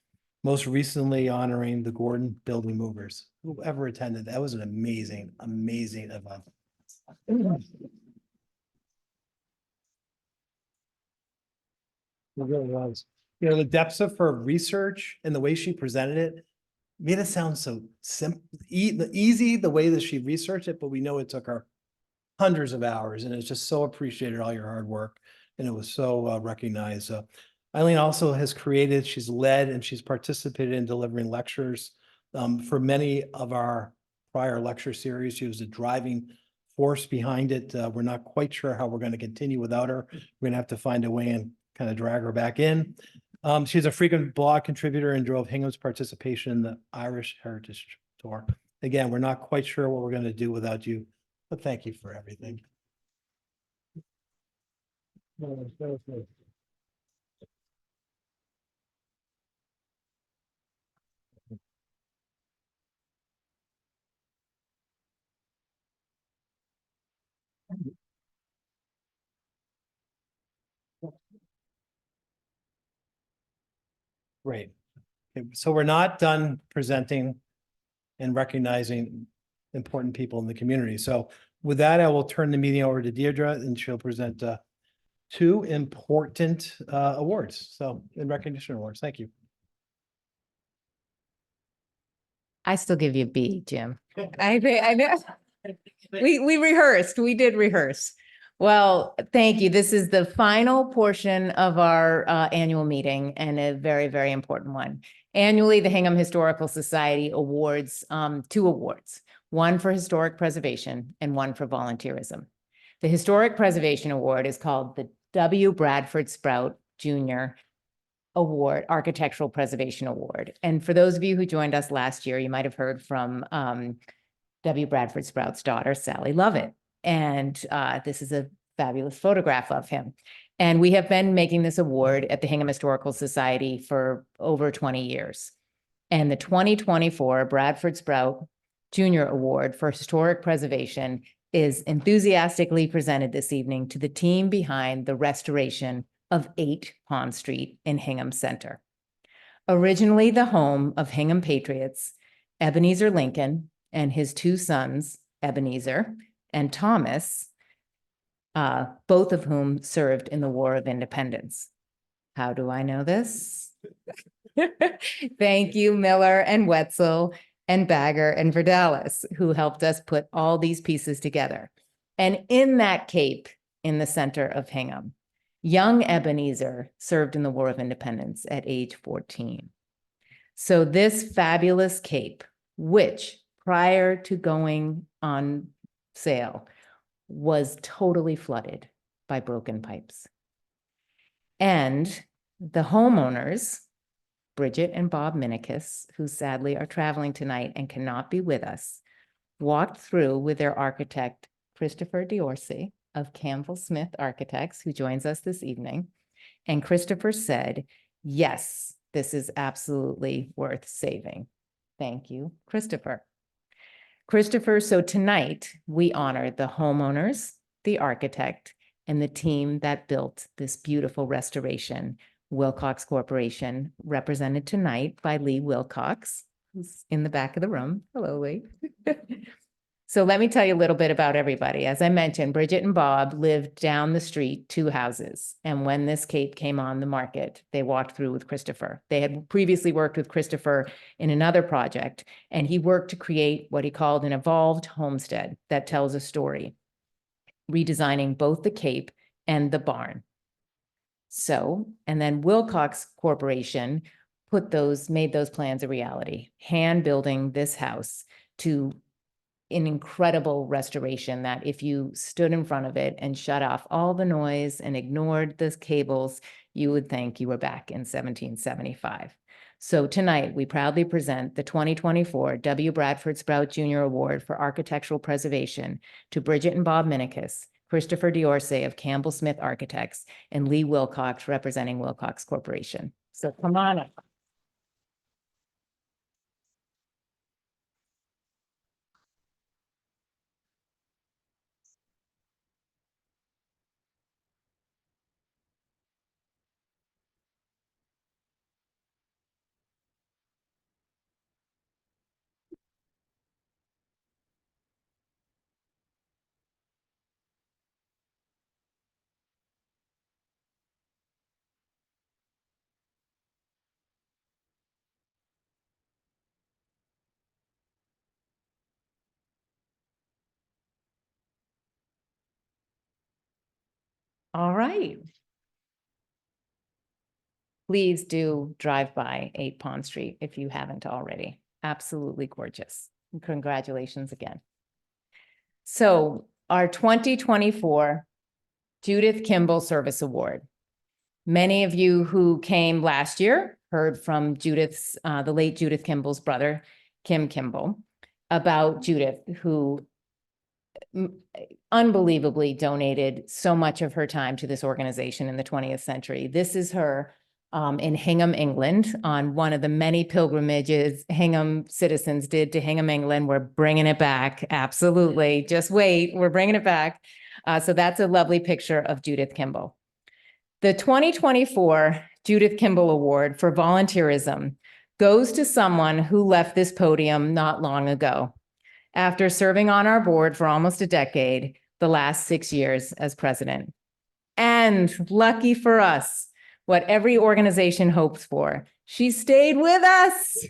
most recently honoring the Gordon Building Movers. Whoever attended, that was an amazing, amazing event. It really was. You know, the depths of her research and the way she presented it made it sound so simple, easy, the way that she researched it, but we know it took her hundreds of hours, and it's just so appreciated all your hard work, and it was so recognized. Eileen also has created, she's led, and she's participated in delivering lectures for many of our prior lecture series. She was a driving force behind it. We're not quite sure how we're going to continue without her. We're going to have to find a way and kind of drag her back in. She's a frequent blog contributor and drove Hingham's participation in the Irish Heritage Tour. Again, we're not quite sure what we're going to do without you, but thank you for everything. Great. Okay, so we're not done presenting and recognizing important people in the community. So with that, I will turn the meeting over to Deirdre, and she'll present two important awards. So in recognition awards. Thank you. I still give you a B, Jim. I know. We rehearsed, we did rehearse. Well, thank you. This is the final portion of our annual meeting, and a very, very important one. Annually, the Hingham Historical Society awards 2 awards, one for historic preservation and one for volunteerism. The Historic Preservation Award is called the W. Bradford Sprout Jr. Award, Architectural Preservation Award. And for those of you who joined us last year, you might have heard from W. Bradford Sprout's daughter, Sally Lovett. And this is a fabulous photograph of him. And we have been making this award at the Hingham Historical Society for over 20 years. And the 2024 Bradford Sprout Jr. Award for Historic Preservation is enthusiastically presented this evening to the team behind the restoration of 8 Pond Street in Hingham Center. Originally the home of Hingham patriots, Ebenezer Lincoln and his 2 sons, Ebenezer and Thomas, both of whom served in the War of Independence. How do I know this? Thank you, Miller and Wetzel and Bagger and Verdalis, who helped us put all these pieces together. And in that cape in the center of Hingham, young Ebenezer served in the War of Independence at age 14. So this fabulous cape, which prior to going on sale, was totally flooded by broken pipes. And the homeowners, Bridget and Bob Minikis, who sadly are traveling tonight and cannot be with us, walked through with their architect, Christopher Diorsi of Campbell Smith Architects, who joins us this evening. And Christopher said, yes, this is absolutely worth saving. Thank you, Christopher. Christopher, so tonight we honor the homeowners, the architect, and the team that built this beautiful restoration. Wilcox Corporation, represented tonight by Lee Wilcox, who's in the back of the room. Hello, Lee. So let me tell you a little bit about everybody. As I mentioned, Bridget and Bob lived down the street, 2 houses. And when this cape came on the market, they walked through with Christopher. They had previously worked with Christopher in another project, and he worked to create what he called an evolved homestead that tells a story, redesigning both the cape and the barn. So, and then Wilcox Corporation made those plans a reality, hand building this house to an incredible restoration that if you stood in front of it and shut off all the noise and ignored the cables, you would think you were back in 1775. So tonight, we proudly present the 2024 W. Bradford Sprout Jr. Award for Architectural Preservation to Bridget and Bob Minikis, Christopher D'Orsay of Campbell Smith Architects, and Lee Wilcox representing Wilcox Corporation. So come on up. All right. Please do drive by 8 Pond Street if you haven't already. Absolutely gorgeous. Congratulations again. So our 2024 Judith Kimball Service Award. Many of you who came last year heard from Judith's, the late Judith Kimball's brother, Kim Kimball, about Judith, who unbelievably donated so much of her time to this organization in the 20th century. This is her in Hingham, England, on one of the many pilgrimages Hingham citizens did to Hingham, England. We're bringing it back. Absolutely. Just wait. We're bringing it back. So that's a lovely picture of Judith Kimball. The 2024 Judith Kimball Award for volunteerism goes to someone who left this podium not long ago, after serving on our board for almost a decade, the last 6 years as president. And lucky for us, what every organization hopes for, she stayed with us.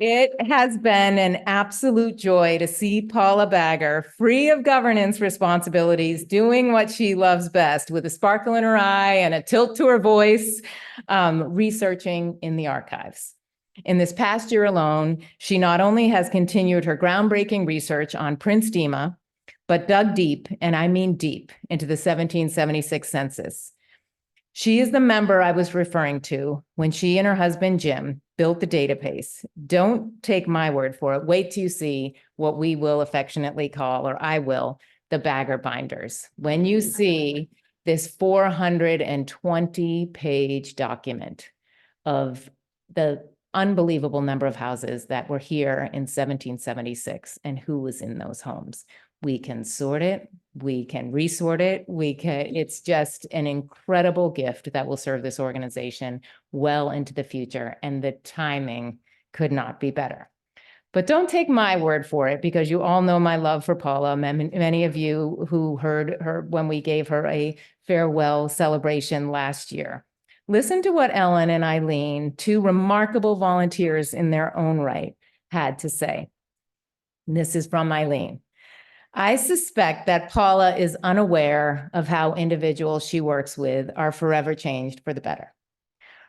It has been an absolute joy to see Paula Bagger, free of governance responsibilities, doing what she loves best, with a sparkle in her eye and a tilt to her voice, researching in the archives. In this past year alone, she not only has continued her groundbreaking research on Prince Dima, but dug deep, and I mean deep, into the 1776 census. She is the member I was referring to when she and her husband, Jim, built the database. Don't take my word for it. Wait till you see what we will affectionately call, or I will, the Bagger binders. When you see this 420-page document of the unbelievable number of houses that were here in 1776 and who was in those homes. We can sort it, we can resort it, it's just an incredible gift that will serve this organization well into the future, and the timing could not be better. But don't take my word for it, because you all know my love for Paula. Many of you who heard her when we gave her a farewell celebration last year. Listen to what Ellen and Eileen, two remarkable volunteers in their own right, had to say. And this is from Eileen. I suspect that Paula is unaware of how individuals she works with are forever changed for the better.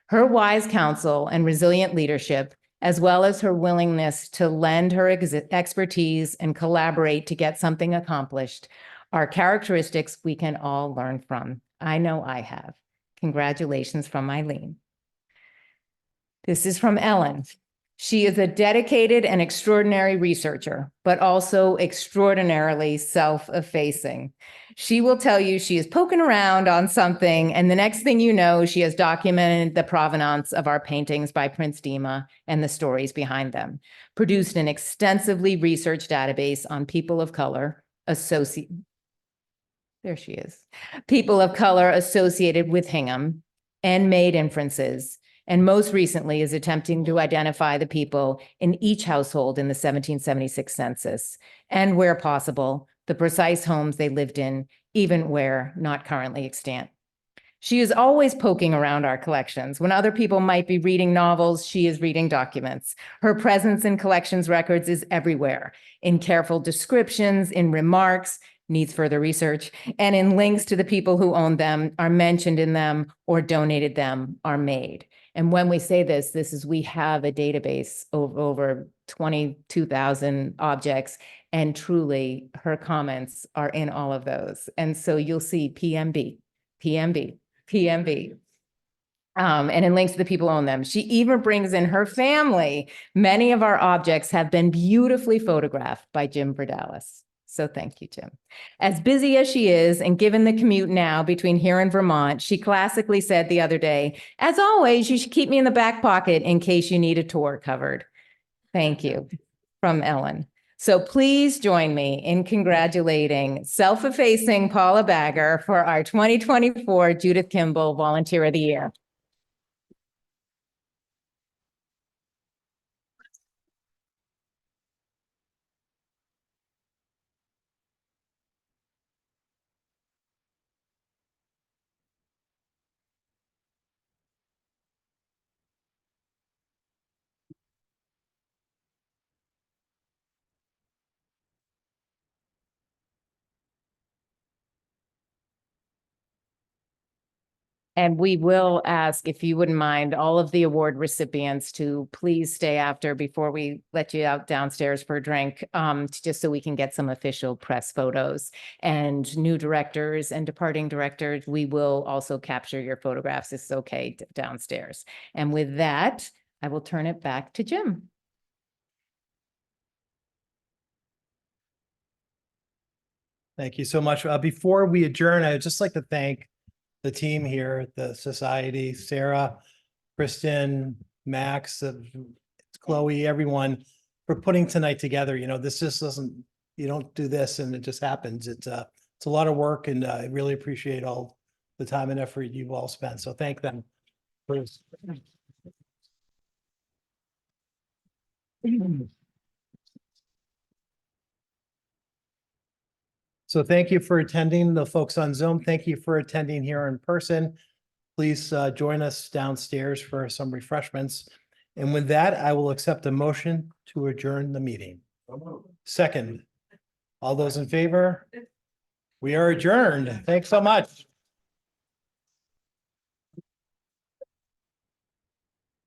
Her wise counsel and resilient leadership, as well as her willingness to lend her expertise and collaborate to get something accomplished, are characteristics we can all learn from. I know I have. Congratulations from Eileen. This is from Ellen. She is a dedicated and extraordinary researcher, but also extraordinarily self-effacing. She will tell you she is poking around on something, and the next thing you know, she has documented the provenance of our paintings by Prince Dima and the stories behind them, produced an extensively researched database on people of color there she is, people of color associated with Hingham, and made inferences, and most recently is attempting to identify the people in each household in the 1776 census, and where possible, the precise homes they lived in, even where not currently extant. She is always poking around our collections. When other people might be reading novels, she is reading documents. Her presence in collections records is everywhere, in careful descriptions, in remarks, needs further research, and in links to the people who owned them, are mentioned in them, or donated them, are made. And when we say this is we have a database of over 22,000 objects, and truly her comments are in all of those. And so you'll see PMB, PMB. And in links to the people who own them. She even brings in her family. Many of our objects have been beautifully photographed by Jim Verdalis. So thank you, Jim. As busy as she is, and given the commute now between here and Vermont, she classically said the other day, as always, you should keep me in the back pocket in case you need a tour covered. Thank you, from Ellen. So please join me in congratulating self-effacing Paula Bagger for our 2024 Judith Kimball Volunteer of the Year. And we will ask, if you wouldn't mind, all of the award recipients to please stay after before we let you out downstairs for a drink, just so we can get some official press photos. And new directors and departing directors, we will also capture your photographs. It's okay downstairs. And with that, I will turn it back to Jim. Thank you so much. Before we adjourn, I'd just like to thank the team here at the society, Sarah, Kristen, Max, Chloe, everyone, for putting tonight together. You know, this just doesn't, you don't do this and it just happens. It's a lot of work, and I really appreciate all the time and effort you've all spent. So thank them. So thank you for attending, the folks on Zoom. Thank you for attending here in person. Please join us downstairs for some refreshments. And with that, I will accept a motion to adjourn the meeting. Second, all those in favor? We are adjourned. Thanks so much.